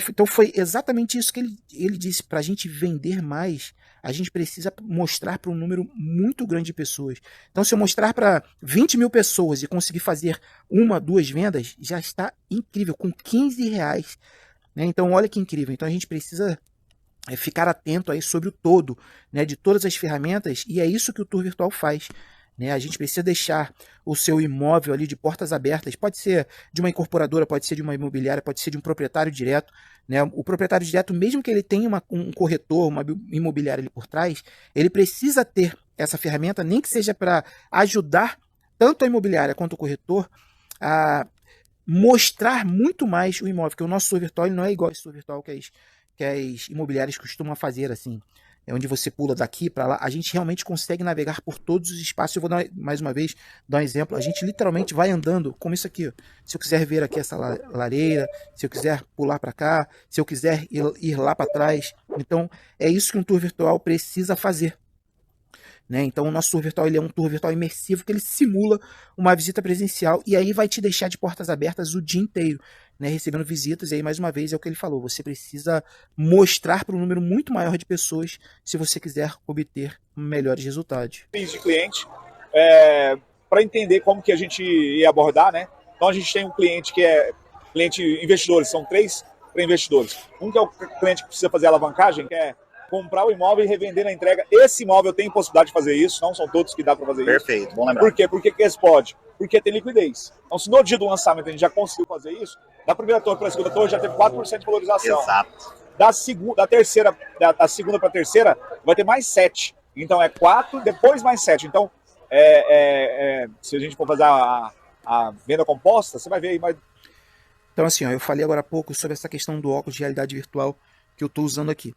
Então foi exatamente isso que ele disse. Para a gente vender mais, a gente precisa mostrar para um número muito grande de pessoas. Então, se eu mostrar para 20 mil pessoas e conseguir fazer 1, 2 vendas, já está incrível, com R$15. Né? Então, olha que incrível. Então, a gente precisa ficar atento aí sobre o todo, né, de todas as ferramentas, e é isso que o Tour Virtual faz. Né? A gente precisa deixar o seu imóvel ali de portas abertas, pode ser de uma incorporadora, pode ser de uma imobiliária, pode ser de um proprietário direto. Né? O proprietário direto, mesmo que ele tenha um corretor, uma imobiliária ali por trás, ele precisa ter essa ferramenta, nem que seja para ajudar tanto a imobiliária quanto o corretor a mostrar muito mais o imóvel, porque o nosso tour virtual não é igual esse tour virtual que as imobiliárias costumam fazer, assim, onde você pula daqui para lá. A gente realmente consegue navegar por todos os espaços. Eu vou mais uma vez dar um exemplo. A gente literalmente vai andando como isso aqui. Ó. Se eu quiser ver aqui essa lareira, se eu quiser pular para cá, se eu quiser ir lá para trás. Então, é isso que um tour virtual precisa fazer. Né? Então, o nosso tour virtual ele é um tour virtual imersivo que ele simula uma visita presencial e aí vai te deixar de portas abertas o dia inteiro, né? Recebendo visitas. E aí, mais uma vez, é o que ele falou, você precisa mostrar para um número muito maior de pessoas se você quiser obter melhores resultados. De cliente, para entender como que a gente ia abordar, né? Então, a gente tem um cliente que é cliente investidores, são 3 para investidores. Um que é o cliente que precisa fazer alavancagem, que é comprar o imóvel e revender na entrega. Esse imóvel tem possibilidade de fazer isso, não são todos que dá para fazer isso. Perfeito, bom lembrar. Por quê? Por que esse pode? Porque tem liquidez. Então, se no dia do lançamento a gente já conseguiu fazer isso, da primeira torre para a segunda torre já teve 4% de valorização. Exato. Da segunda para a terceira, vai ter mais 7. Então, é 4, depois mais 7. Então, se a gente for fazer a venda composta, você vai ver aí mais... Então, assim, ó, eu falei agora há pouco sobre essa questão do óculos de realidade virtual que eu estou usando aqui.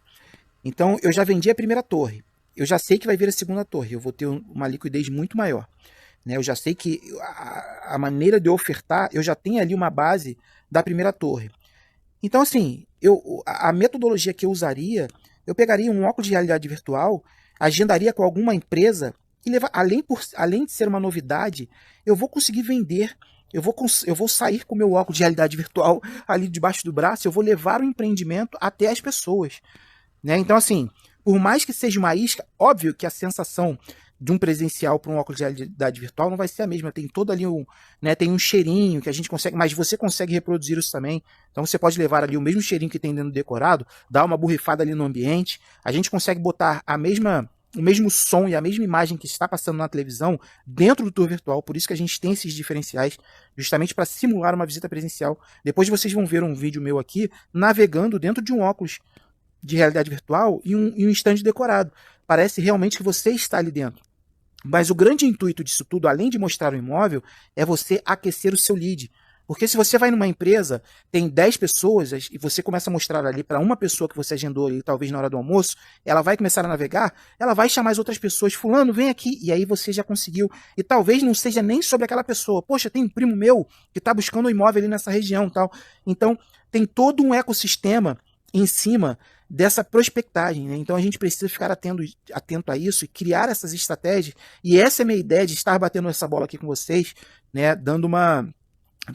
Então, eu já vendi a primeira torre. Eu já sei que vai vir a segunda torre. Eu vou ter uma liquidez muito maior. Né? Eu já sei que a maneira de eu ofertar, eu já tenho ali uma base da primeira torre. Então, assim, a metodologia que eu usaria, eu pegaria um óculos de realidade virtual, agendaria com alguma empresa e além de ser uma novidade, eu vou conseguir vender. Eu vou sair com o meu óculos de realidade virtual ali debaixo do braço, eu vou levar o empreendimento até as pessoas. Né? Então, assim, por mais que seja uma isca, óbvio que a sensação de um presencial para um óculos de realidade virtual não vai ser a mesma. Tem todo ali tem um cheirinho que a gente consegue, mas você consegue reproduzir isso também. Então você pode levar ali o mesmo cheirinho que tem dentro do decorado, dar uma borrifada ali no ambiente. A gente consegue botar o mesmo som e a mesma imagem que está passando na televisão dentro do tour virtual. Por isso que a gente tem esses diferenciais, justamente para simular uma visita presencial. Depois vocês vão ver um vídeo meu aqui navegando dentro de um óculos de realidade virtual e um stand decorado. Parece realmente que você está ali dentro. Mas o grande intuito disso tudo, além de mostrar o imóvel, é você aquecer o seu lead. Porque se você vai numa empresa, tem 10 pessoas, e você começa a mostrar ali para uma pessoa que você agendou ali, talvez na hora do almoço, ela vai começar a navegar, ela vai chamar as outras pessoas, fulano, vem aqui, e aí você já conseguiu. E talvez não seja nem sobre aquela pessoa. Poxa, tem um primo meu que está buscando um imóvel ali nessa região, tal. Então, tem todo um ecossistema em cima dessa prospectagem, né? Então a gente precisa ficar atento a isso e criar essas estratégias, e essa é a minha ideia de estar batendo essa bola aqui com vocês, né?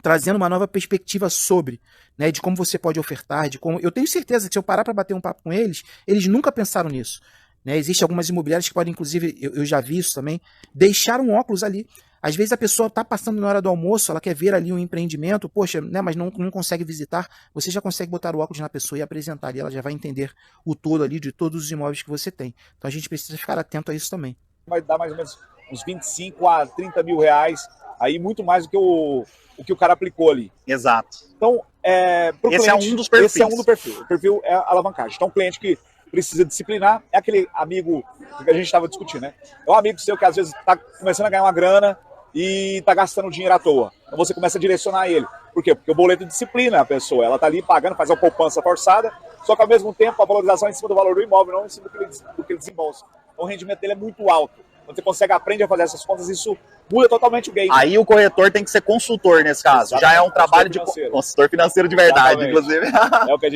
Trazendo uma nova perspectiva sobre, né, de como você pode ofertar, de como eu tenho certeza que se eu parar para bater um papo com eles nunca pensaram nisso, né? Existem algumas imobiliárias que podem, inclusive, eu já vi isso também, deixar um óculos ali. Às vezes a pessoa está passando na hora do almoço, ela quer ver ali um empreendimento, poxa, né, mas não consegue visitar, você já consegue botar o óculos na pessoa e apresentar ali, ela já vai entender o todo ali de todos os imóveis que você tem. Então a gente precisa ficar atento a isso também. Vai dar mais ou menos uns 25 a 30 mil reais, aí muito mais do que o que o cara aplicou ali. Exato. Então, esse é um dos perfis. Esse é um do perfil. O perfil é a alavancagem. Então, o cliente que precisa disciplinar é aquele amigo que a gente estava discutindo, né? É um amigo seu que às vezes está começando a ganhar uma grana e está gastando dinheiro à toa. Então você começa a direcionar ele. Por quê? Porque o boleto disciplina a pessoa. Ela está ali pagando, faz uma poupança forçada, só que ao mesmo tempo a valorização é em cima do valor do imóvel, não em cima do que ele desembolsa. Então o rendimento dele é muito alto. Quando você consegue aprender a fazer essas contas, isso muda totalmente o game. Aí o corretor tem que ser consultor nesse caso. Exatamente. Já é um trabalho de consultor financeiro de verdade, inclusive. É o que a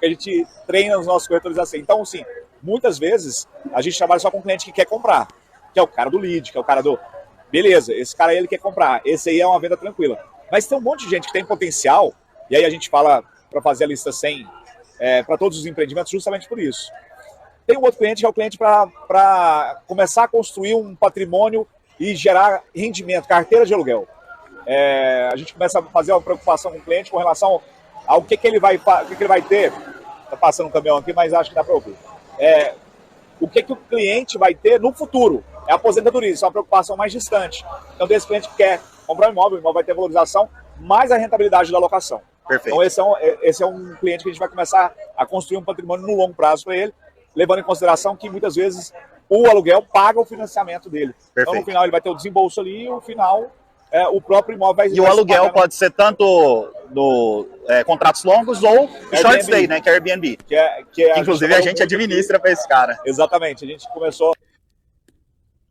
gente treina nos nossos corretores assim. Então, assim, muitas vezes a gente trabalha só com um cliente que quer comprar, que é o cara do lead, que é o cara do... Beleza, esse cara aí ele quer comprar, esse aí é uma venda tranquila. Mas tem um monte de gente que tem potencial, e aí a gente fala para fazer a lista 100 para todos os empreendimentos justamente por isso. Tem um outro cliente que é o cliente para começar a construir um patrimônio e gerar rendimento, carteira de aluguel. A gente começa a fazer uma preocupação com o cliente com relação ao que ele vai ter. Está passando um caminhão aqui, mas acho que dá para ouvir. O que o cliente vai ter no futuro. É a aposentadoria, isso é uma preocupação mais distante. Então, desse cliente que quer comprar um imóvel, o imóvel vai ter valorização, mais a rentabilidade da locação. Perfeito. Então, esse é um cliente que a gente vai começar a construir um patrimônio no longo prazo para ele, levando em consideração que muitas vezes o aluguel paga o financiamento dele. Perfeito. Então, no final, ele vai ter o desembolso ali e, no final, o próprio imóvel vai... E o aluguel pode ser tanto contratos longos ou short stay, né, que é Airbnb. Inclusive, a gente administra para esse cara. Exatamente. A gente começou...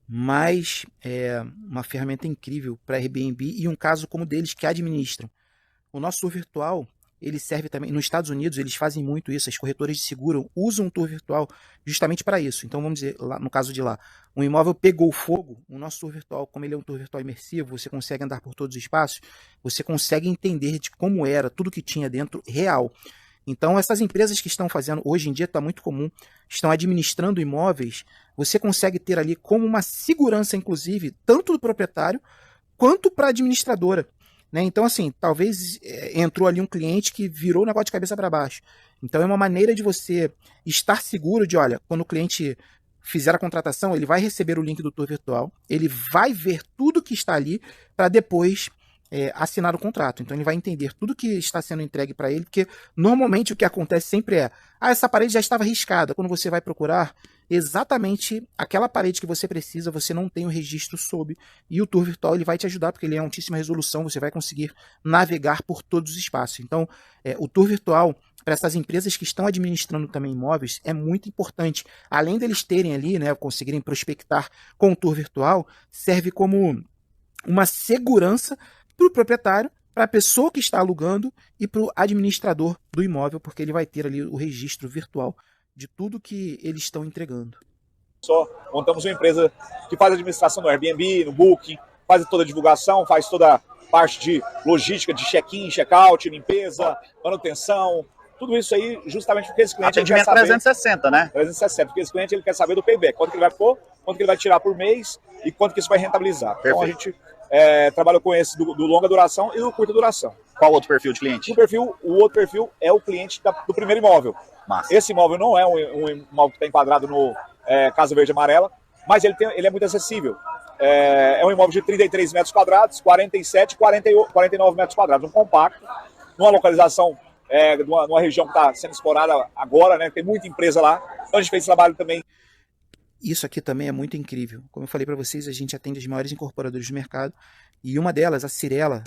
Mas é uma ferramenta incrível para Airbnb e um caso como deles que administram. O nosso tour virtual, ele serve também, nos Estados Unidos eles fazem muito isso, as corretoras de seguro usam um tour virtual justamente para isso. Então vamos dizer, lá, no caso de lá, um imóvel pegou fogo, o nosso tour virtual, como ele é um tour virtual imersivo, você consegue andar por todos os espaços, você consegue entender de como era, tudo que tinha dentro real. Então essas empresas que estão fazendo, hoje em dia está muito comum, estão administrando imóveis, você consegue ter ali como uma segurança, inclusive, tanto do proprietário quanto para a administradora. Né? Então, assim, talvez entrou ali um cliente que virou o negócio de cabeça para baixo. Então, é uma maneira de você estar seguro de, olha, quando o cliente fizer a contratação, ele vai receber o link do tour virtual, ele vai ver tudo que está ali para depois assinar o contrato. Então, ele vai entender tudo que está sendo entregue para ele, porque normalmente o que acontece sempre essa parede já estava riscada. Quando você vai procurar exatamente aquela parede que você precisa, você não tem o registro sob, e o tour virtual ele vai te ajudar, porque ele é altíssima resolução, você vai conseguir navegar por todos os espaços. Então, o tour virtual, para essas empresas que estão administrando também imóveis, é muito importante. Além deles terem ali, né, conseguirem prospectar com o tour virtual, serve como uma segurança para o proprietário para a pessoa que está alugando e para o administrador do imóvel, porque ele vai ter ali o registro virtual de tudo que eles estão entregando. Só montamos uma empresa que faz administração no Airbnb, no Booking, faz toda a divulgação, faz toda a parte de logística, de check-in, check-out, limpeza, manutenção, tudo isso aí justamente porque esse cliente... Atendimento 360, né? 360, porque esse cliente ele quer saber do payback, quanto que ele vai pôr, quanto que ele vai tirar por mês e quanto que isso vai rentabilizar. Perfeito. Então a gente trabalha com esse do longa duração e do curta duração. Qual outro perfil de cliente? O outro perfil é o cliente do primeiro imóvel. Massa. Esse imóvel não é um imóvel que está enquadrado no Casa Verde e Amarela, mas ele é muito acessível. É um imóvel de 33 metros quadrados, 47, 49 metros quadrados, um compacto, numa localização, numa região que está sendo explorada agora, né? Tem muita empresa lá, então a gente fez esse trabalho também. Isso aqui também é muito incrível. Como eu falei para vocês, a gente atende as maiores incorporadoras do mercado, e uma delas, a Cirela,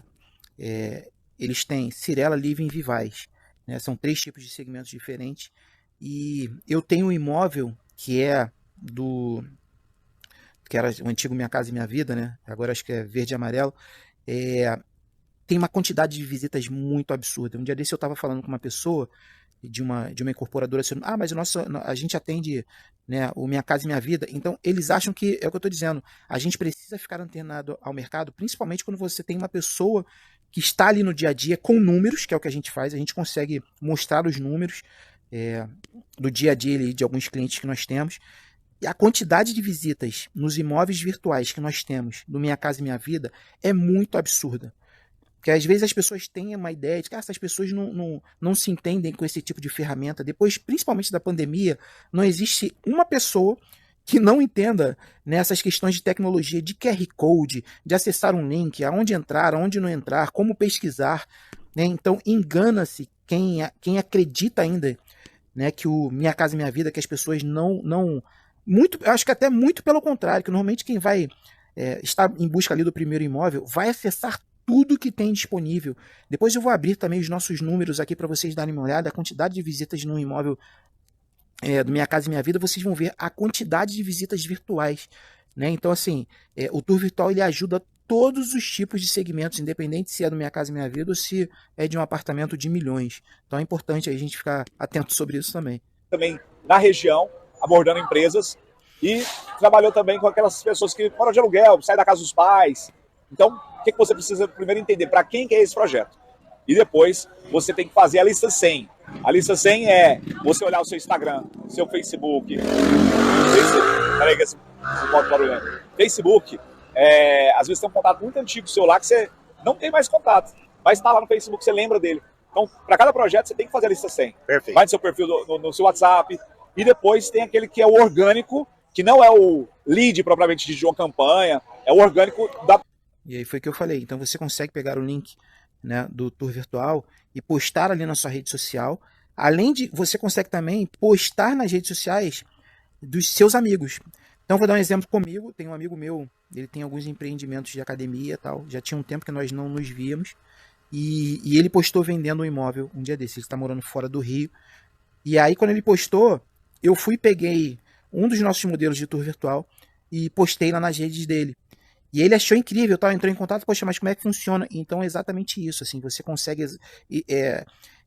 eles têm Cirela, Living e Vivaz, né? São 3 tipos de segmentos diferentes, e eu tenho um imóvel que era o antigo Minha Casa e Minha Vida, né? Agora acho que é verde e amarelo. Tem uma quantidade de visitas muito absurda. Um dia desse eu estava falando com uma pessoa de uma incorporadora assim, mas a gente atende, né, o Minha Casa e Minha Vida. Então eles acham que, é o que eu estou dizendo, a gente precisa ficar antenado ao mercado, principalmente quando você tem uma pessoa que está ali no dia a dia com números, que é o que a gente faz, a gente consegue mostrar os números do dia a dia ali, de alguns clientes que nós temos. E a quantidade de visitas nos imóveis virtuais que nós temos do Minha Casa e Minha Vida é muito absurda. Porque às vezes as pessoas têm uma ideia de que essas pessoas não se entendem com esse tipo de ferramenta. Depois, principalmente da pandemia, não existe uma pessoa que não entenda nessas questões de tecnologia, de QR Code, de acessar um link, aonde entrar, aonde não entrar, como pesquisar, né? Então engana-se quem acredita ainda, né, que o Minha Casa e Minha Vida, que as pessoas eu acho que até muito pelo contrário, que normalmente quem vai estar em busca ali do primeiro imóvel vai acessar tudo que tem disponível. Depois eu vou abrir também os nossos números aqui para vocês darem uma olhada, a quantidade de visitas no imóvel do Minha Casa e Minha Vida, vocês vão ver a quantidade de visitas virtuais, né? Então assim, o tour virtual ele ajuda todos os tipos de segmentos, independente se é do Minha Casa e Minha Vida ou se é de um apartamento de milhões. Então é importante a gente ficar atento sobre isso também. Também na região, abordando empresas, e trabalhou também com aquelas pessoas que moram de aluguel, saem da casa dos pais. Então, o que você precisa primeiro entender? Para quem que é esse projeto? E depois, você tem que fazer a lista 100. A lista 100 é você olhar o seu Instagram, seu Facebook, peraí que esse modo barulhento. Facebook, às vezes tem um contato muito antigo seu lá que você não tem mais contato, mas está lá no Facebook, você lembra dele. Então, para cada projeto, você tem que fazer a lista 100. Perfeito. Vai no seu perfil, no seu WhatsApp, e depois tem aquele que é o orgânico, que não é o lead propriamente de uma campanha, é o orgânico da... E aí foi o que eu falei. Então você consegue pegar o link, né, do tour virtual e postar ali na sua rede social. Além de, você consegue também postar nas redes sociais dos seus amigos. Então vou dar um exemplo comigo. Tem um amigo meu, ele tem alguns empreendimentos de academia e tal. Já tinha um tempo que nós não nos víamos. E ele postou vendendo um imóvel um dia desse. Ele está morando fora do Rio. E aí quando ele postou, eu fui e peguei um dos nossos modelos de tour virtual e postei lá nas redes dele. E ele achou incrível, tal, entrou em contato, poxa, mas como é que funciona? Então é exatamente isso, assim, você consegue...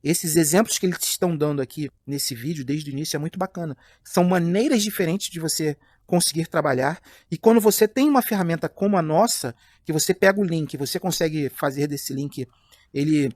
esses exemplos que eles estão dando aqui nesse vídeo, desde o início, é muito bacana. São maneiras diferentes de você conseguir trabalhar, e quando você tem uma ferramenta como a nossa, que você pega o link, você consegue fazer desse link, ele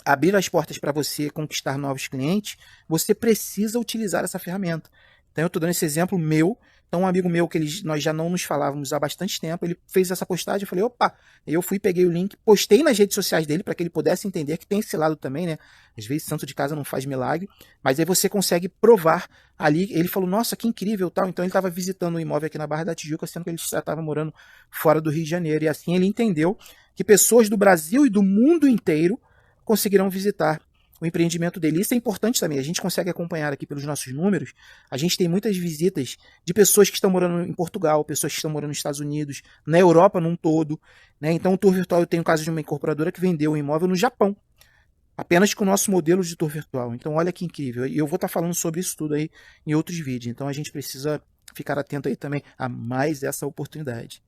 abrir as portas para você conquistar novos clientes, você precisa utilizar essa ferramenta. Então eu estou dando esse exemplo meu. Então um amigo meu, que nós já não nos falávamos há bastante tempo, ele fez essa postagem, eu falei, opa, eu fui, peguei o link, postei nas redes sociais dele, para que ele pudesse entender que tem esse lado também, né? Às vezes santo de casa não faz milagre, mas aí você consegue provar ali. Ele falou, nossa, que incrível, tal. Então ele estava visitando um imóvel aqui na Barra da Tijuca, sendo que ele já estava morando fora do Rio de Janeiro, e assim ele entendeu que pessoas do Brasil e do mundo inteiro conseguirão visitar o empreendimento dele. Isso é importante também, a gente consegue acompanhar aqui pelos nossos números, a gente tem muitas visitas de pessoas que estão morando em Portugal, pessoas que estão morando nos Estados Unidos, na Europa num todo, né? Então o tour virtual, eu tenho o caso de uma incorporadora que vendeu um imóvel no Japão, apenas com o nosso modelo de tour virtual. Então olha que incrível, e eu vou estar falando sobre isso tudo aí em outros vídeos, então a gente precisa ficar atento aí também a mais essa oportunidade.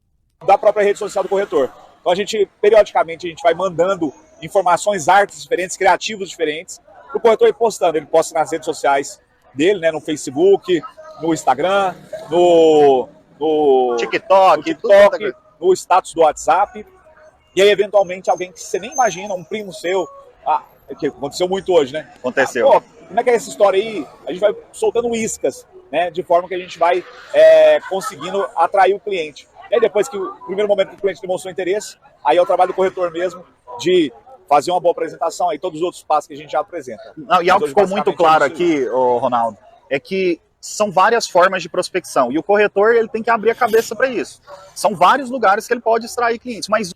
Da própria rede social do corretor. Então a gente, periodicamente, a gente vai mandando informações, artes diferentes, criativos diferentes, o corretor ir postando. Ele posta nas redes sociais dele, né, no Facebook, no Instagram, no TikTok, no status do WhatsApp. E aí, eventualmente, alguém que você nem imagina, um primo seu, que aconteceu muito hoje, né? Aconteceu. Pô, como é que é essa história aí? A gente vai soltando iscas, né? De forma que a gente vai conseguindo atrair o cliente. E aí, depois que o primeiro momento que o cliente demonstrou interesse, aí é o trabalho do corretor mesmo de fazer uma boa apresentação, aí todos os outros passos que a gente já apresenta. Não, e algo que ficou muito claro aqui, Ronaldo, é que são várias formas de prospecção. E o corretor ele tem que abrir a cabeça para isso. São vários lugares que ele pode extrair clientes, mas...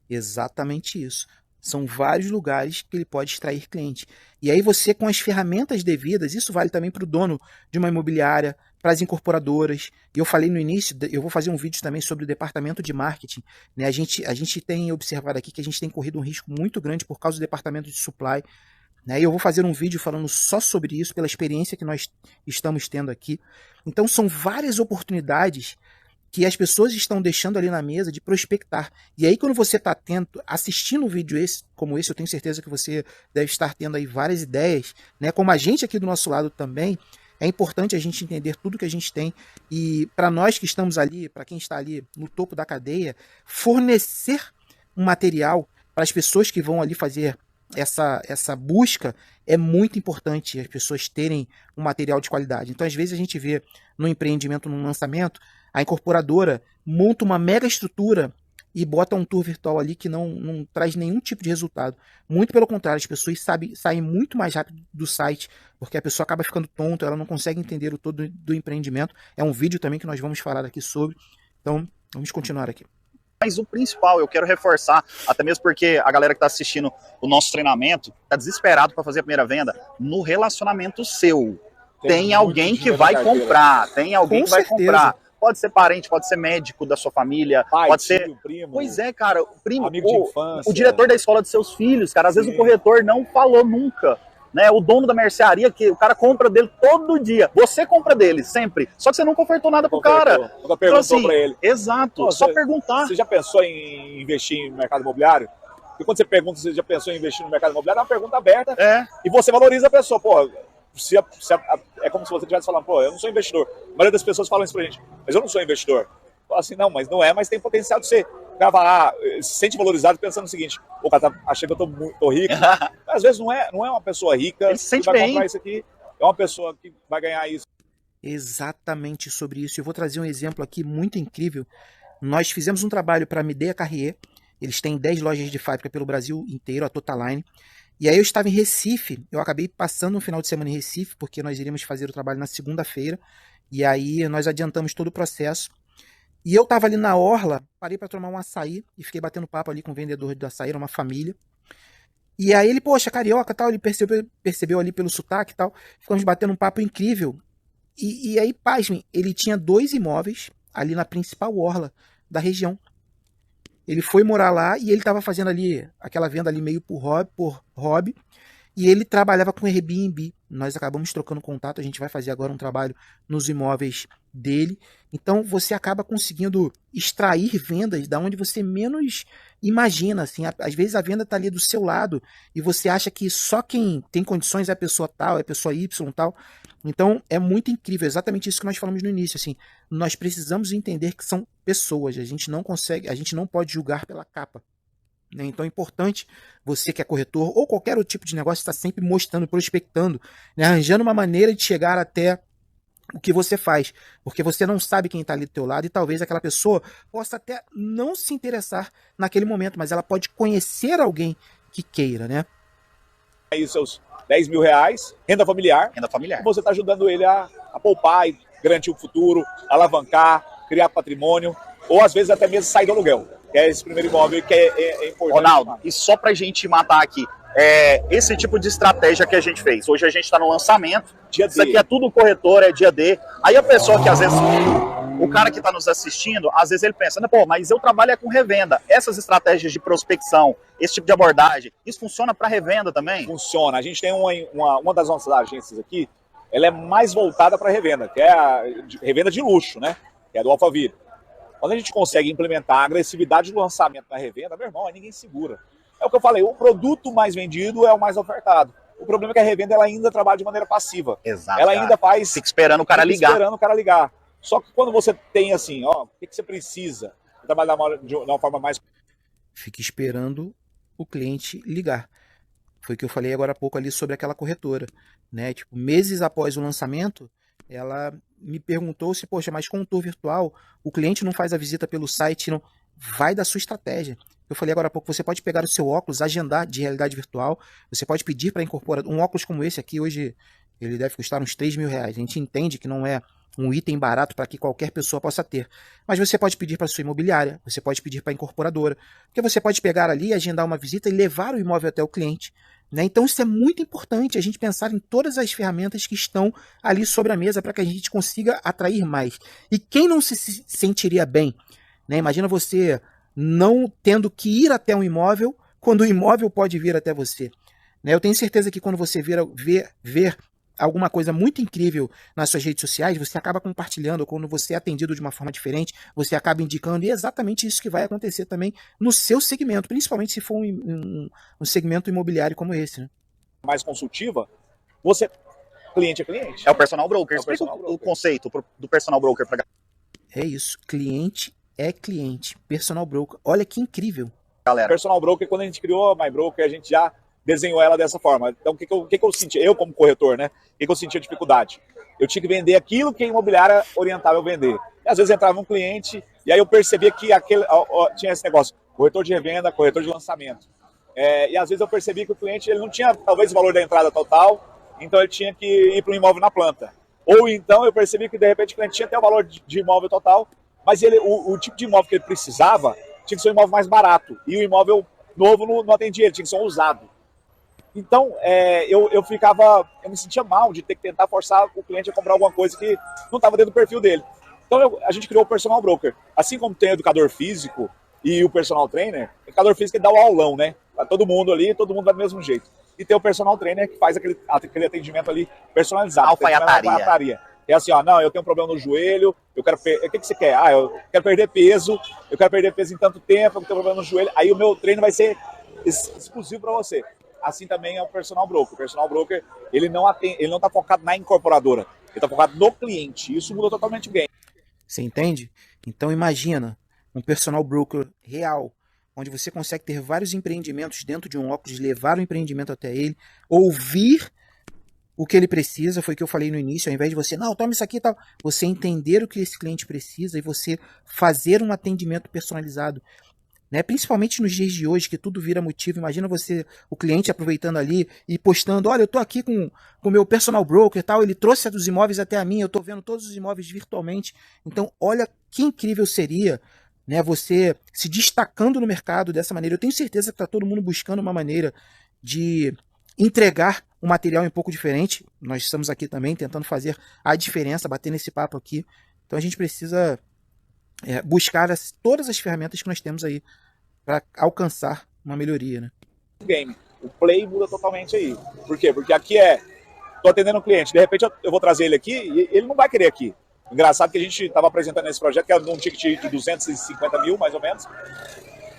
Exatamente isso. São vários lugares que ele pode extrair cliente. E aí você, com as ferramentas devidas, isso vale também para o dono de uma imobiliária, para as incorporadoras. E eu falei no início, eu vou fazer um vídeo também sobre o departamento de marketing. Né? A gente tem observado aqui que a gente tem corrido um risco muito grande por causa do departamento de supply. Né? E eu vou fazer um vídeo falando só sobre isso, pela experiência que nós estamos tendo aqui. Então são várias oportunidades que as pessoas estão deixando ali na mesa de prospectar. E aí quando você está atento, assistindo um vídeo como esse, eu tenho certeza que você deve estar tendo aí várias ideias, né? Como a gente aqui do nosso lado também, é importante a gente entender tudo que a gente tem e para nós que estamos ali, para quem está ali no topo da cadeia, fornecer um material para as pessoas que vão ali fazer essa busca é muito importante, as pessoas terem um material de qualidade. Então às vezes a gente vê no empreendimento, num lançamento, a incorporadora monta uma mega estrutura e bota um tour virtual ali que não traz nenhum tipo de resultado. Muito pelo contrário, as pessoas saem muito mais rápido do site, porque a pessoa acaba ficando tonta, ela não consegue entender o todo do empreendimento. É um vídeo também que nós vamos falar aqui sobre. Então, vamos continuar aqui. Mas o principal, eu quero reforçar, até mesmo porque a galera que está assistindo o nosso treinamento está desesperado para fazer a primeira venda, no relacionamento seu. Tem alguém que vai comprar, tem alguém que vai comprar. Pode ser parente, pode ser médico da sua família, pai, pode ser... primo, pois é, cara, o primo, amigo de infância, o diretor da escola dos seus filhos, cara, às vezes o corretor não falou nunca, né? O dono da mercearia, que o cara compra dele todo dia, você compra dele, sempre, só que você nunca ofertou nada pro cara. Nunca perguntou então, assim, pra ele. Exato, Pô, só perguntar. Você já pensou em investir no mercado imobiliário? Porque quando você pergunta se você já pensou em investir no mercado imobiliário, é uma pergunta aberta e você valoriza a pessoa, pô. É como se você estivesse falando, pô, eu não sou investidor. A maioria das pessoas falam isso pra gente, mas eu não sou investidor. Fala assim, não, mas não é, mas tem potencial de ser. O cara fala, se sente valorizado pensando no seguinte, o cara tá achando que eu tô rico. Às vezes não é uma pessoa rica que vai comprar isso aqui, é uma pessoa que vai ganhar isso. Exatamente sobre isso. Eu vou trazer um exemplo aqui muito incrível. Nós fizemos um trabalho para a Midea Carrier, eles têm 10 lojas de fábrica pelo Brasil inteiro, a Totaline. E aí eu estava em Recife, eu acabei passando um final de semana em Recife, porque nós iríamos fazer o trabalho na segunda-feira, e aí nós adiantamos todo o processo. E eu estava ali na orla, parei para tomar um açaí, e fiquei batendo papo ali com o vendedor do açaí, era uma família. E aí ele, poxa, carioca, tal, ele percebeu ali pelo sotaque e tal, ficamos batendo um papo incrível. E aí, pasmem, ele tinha 2 imóveis ali na principal orla da região. Ele foi morar lá e ele estava fazendo ali aquela venda ali meio por hobby. E ele trabalhava com Airbnb. Nós acabamos trocando contato. A gente vai fazer agora um trabalho nos imóveis dele. Então você acaba conseguindo extrair vendas da onde você menos imagina. Assim. Às vezes a venda está ali do seu lado e você acha que só quem tem condições é a pessoa tal, é a pessoa Y tal. Então é muito incrível, exatamente isso que nós falamos no início. Assim, nós precisamos entender que são pessoas. A gente não pode julgar pela capa. Então é importante você que é corretor ou qualquer outro tipo de negócio estar sempre mostrando, prospectando, né? Arranjando uma maneira de chegar até o que você faz, porque você não sabe quem está ali do teu lado e talvez aquela pessoa possa até não se interessar naquele momento, mas ela pode conhecer alguém que queira, né? Aí seus 10 mil reais, renda familiar, você está ajudando ele a poupar e garantir o futuro, alavancar, criar patrimônio, ou às vezes até mesmo sair do aluguel. Que é esse primeiro imóvel que é importante. Ronaldo, e só pra gente matar aqui, esse tipo de estratégia que a gente fez. Hoje a gente tá no lançamento, isso aqui é tudo corretor, é dia D. Aí a pessoa que às vezes, o cara que tá nos assistindo, às vezes ele pensa, pô, mas eu trabalho com revenda. Essas estratégias de prospecção, esse tipo de abordagem, isso funciona para revenda também? Funciona. A gente tem uma das nossas agências aqui, ela é mais voltada para revenda, que é a revenda de luxo, né? Que é do Alphaville. Quando a gente consegue implementar a agressividade do lançamento na revenda, meu irmão, aí ninguém segura. É o que eu falei, o produto mais vendido é o mais ofertado. O problema é que a revenda ela ainda trabalha de maneira passiva. Exato. Ela cara. ainda faz... Fica esperando o cara ligar. Esperando o cara ligar. Só que quando você tem assim, ó, o que você precisa? Trabalhar de uma forma mais... Fica esperando o cliente ligar. Foi o que eu falei agora há pouco ali sobre aquela corretora, né? Tipo, meses após o lançamento, ela me perguntou se, poxa, mas com o tour virtual, o cliente não faz a visita pelo site, não vai da sua estratégia. Eu falei agora há pouco, você pode pegar o seu óculos, agendar de realidade virtual, você pode pedir para incorporar um óculos como esse aqui, hoje ele deve custar uns 3 mil reais. A gente entende que não é um item barato para que qualquer pessoa possa ter. Mas você pode pedir para sua imobiliária, você pode pedir para a incorporadora, porque você pode pegar ali, agendar uma visita e levar o imóvel até o cliente. Né? Então isso é muito importante, a gente pensar em todas as ferramentas que estão ali sobre a mesa para que a gente consiga atrair mais. E quem não se sentiria bem? Né? Imagina você não tendo que ir até um imóvel quando o imóvel pode vir até você. Né? Eu tenho certeza que quando você ver alguma coisa muito incrível nas suas redes sociais, você acaba compartilhando, ou quando você é atendido de uma forma diferente, você acaba indicando, e é exatamente isso que vai acontecer também no seu segmento, principalmente se for um segmento imobiliário como esse. Né? Mais consultiva, você, cliente é cliente. É o personal broker. É o Explica personal broker. o conceito do personal broker pra É isso, cliente é cliente, personal broker. Olha que incrível. galera. Personal broker, quando a gente criou a MyBroker, a gente já desenhou ela dessa forma. Então, o que eu senti? Eu, como corretor, né? O que eu sentia dificuldade? Eu tinha que vender aquilo que a imobiliária orientava eu vender. E, às vezes entrava um cliente e aí eu percebia que tinha esse negócio, corretor de revenda, corretor de lançamento. E às vezes eu percebi que o cliente ele não tinha, talvez, o valor da entrada total, então ele tinha que ir para um imóvel na planta. Ou então eu percebi que, de repente, o cliente tinha até o valor de imóvel total, mas o tipo de imóvel que ele precisava tinha que ser um imóvel mais barato. E o imóvel novo não atendia ele, tinha que ser um usado. Então, eu me sentia mal de ter que tentar forçar o cliente a comprar alguma coisa que não estava dentro do perfil dele. Então, a gente criou o personal broker. Assim como tem o educador físico e o personal trainer, o educador físico ele dá o aulão, né? Para todo mundo ali, todo mundo vai do mesmo jeito. E tem o personal trainer que faz aquele atendimento ali personalizado. Alfaiataria. É assim, ó, não, eu tenho um problema no joelho, o que você quer? Ah, eu quero perder peso em tanto tempo, eu tenho problema no joelho. Aí o meu treino vai ser exclusivo para você. Assim também é o personal broker. O personal broker, ele não está focado na incorporadora, ele está focado no cliente. Isso muda totalmente o game. Você entende? Então imagina um personal broker real, onde você consegue ter vários empreendimentos dentro de um óculos, levar o empreendimento até ele, ouvir o que ele precisa, foi o que eu falei no início, ao invés de você, não, toma isso aqui e tal, você entender o que esse cliente precisa e você fazer um atendimento personalizado. Né? Principalmente nos dias de hoje, que tudo vira motivo. Imagina você, o cliente aproveitando ali e postando, olha, eu tô aqui com o meu personal broker e tal, ele trouxe dos imóveis até a mim, eu tô vendo todos os imóveis virtualmente. Então, olha que incrível seria, né, você se destacando no mercado dessa maneira. Eu tenho certeza que está todo mundo buscando uma maneira de entregar um material um pouco diferente. Nós estamos aqui também tentando fazer a diferença, bater nesse papo aqui. Então a gente precisa buscar todas as ferramentas que nós temos aí para alcançar uma melhoria, né? Game. O play muda totalmente aí. Por quê? Porque aqui tô atendendo um cliente, de repente eu vou trazer ele aqui e ele não vai querer aqui. Engraçado que a gente estava apresentando esse projeto, que era um ticket de 250 mil, mais ou menos.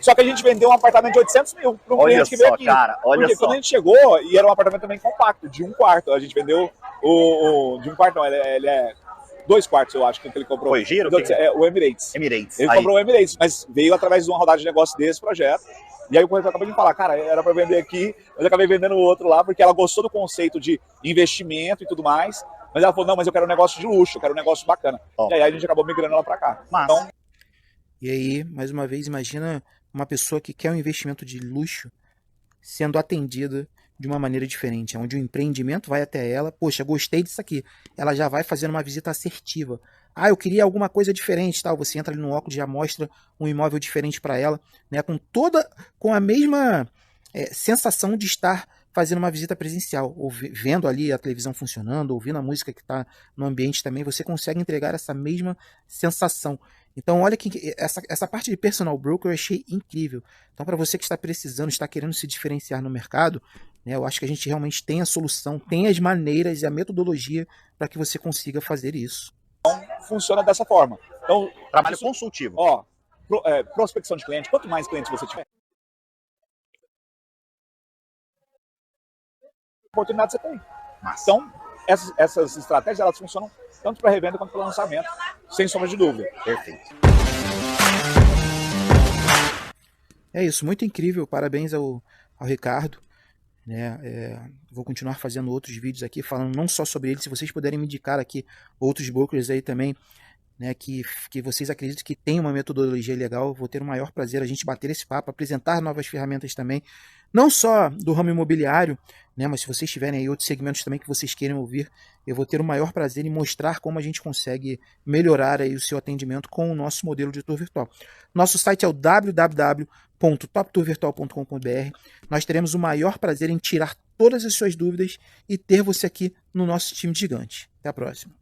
Só que a gente vendeu um apartamento de 800 mil para um cliente que veio aqui. Cara, porque quando a gente chegou, e era um apartamento também compacto, de um quarto. A gente vendeu de um quarto, não, ele é 2 quartos, eu acho, que ele comprou. Foi giro? O Emirates. Ele comprou o Emirates, mas veio através de uma rodada de negócio desse projeto. E aí o corretor acabou de falar, cara, era para vender aqui, mas eu acabei vendendo o outro lá, porque ela gostou do conceito de investimento e tudo mais. Mas ela falou, não, mas eu quero um negócio de luxo, eu quero um negócio bacana. E aí a gente acabou migrando ela para cá. Então, e aí, mais uma vez, imagina uma pessoa que quer um investimento de luxo sendo atendida de uma maneira diferente, onde o empreendimento vai até ela, poxa, gostei disso aqui, ela já vai fazendo uma visita assertiva. Ah, eu queria alguma coisa diferente, tal. Você entra ali no óculos, já mostra um imóvel diferente para ela, né, com a mesma sensação de estar fazendo uma visita presencial, vendo ali a televisão funcionando, ouvindo a música que está no ambiente também, você consegue entregar essa mesma sensação. Então, olha que essa parte de personal broker eu achei incrível. Então, para você que está precisando, está querendo se diferenciar no mercado, né, eu acho que a gente realmente tem a solução, tem as maneiras e a metodologia para que você consiga fazer isso. Então, funciona dessa forma. Então, trabalho consultivo. Prospecção de cliente, quanto mais clientes você tiver, oportunidade você tem. Então, essas estratégias, elas funcionam tanto para revenda quanto para lançamento, sem sombra de dúvida. Perfeito. É isso, muito incrível. Parabéns ao Ricardo. Né? Vou continuar fazendo outros vídeos aqui, falando não só sobre ele. Se vocês puderem me indicar aqui outros brokers aí também, né, que vocês acreditam que tem uma metodologia legal, vou ter o maior prazer a gente bater esse papo, apresentar novas ferramentas também, não só do ramo imobiliário, né, mas se vocês tiverem aí outros segmentos também que vocês queiram ouvir, eu vou ter o maior prazer em mostrar como a gente consegue melhorar aí o seu atendimento com o nosso modelo de tour virtual. Nosso site é o www.toptourvirtual.com.br. Nós teremos o maior prazer em tirar todas as suas dúvidas e ter você aqui no nosso time gigante. Até a próxima.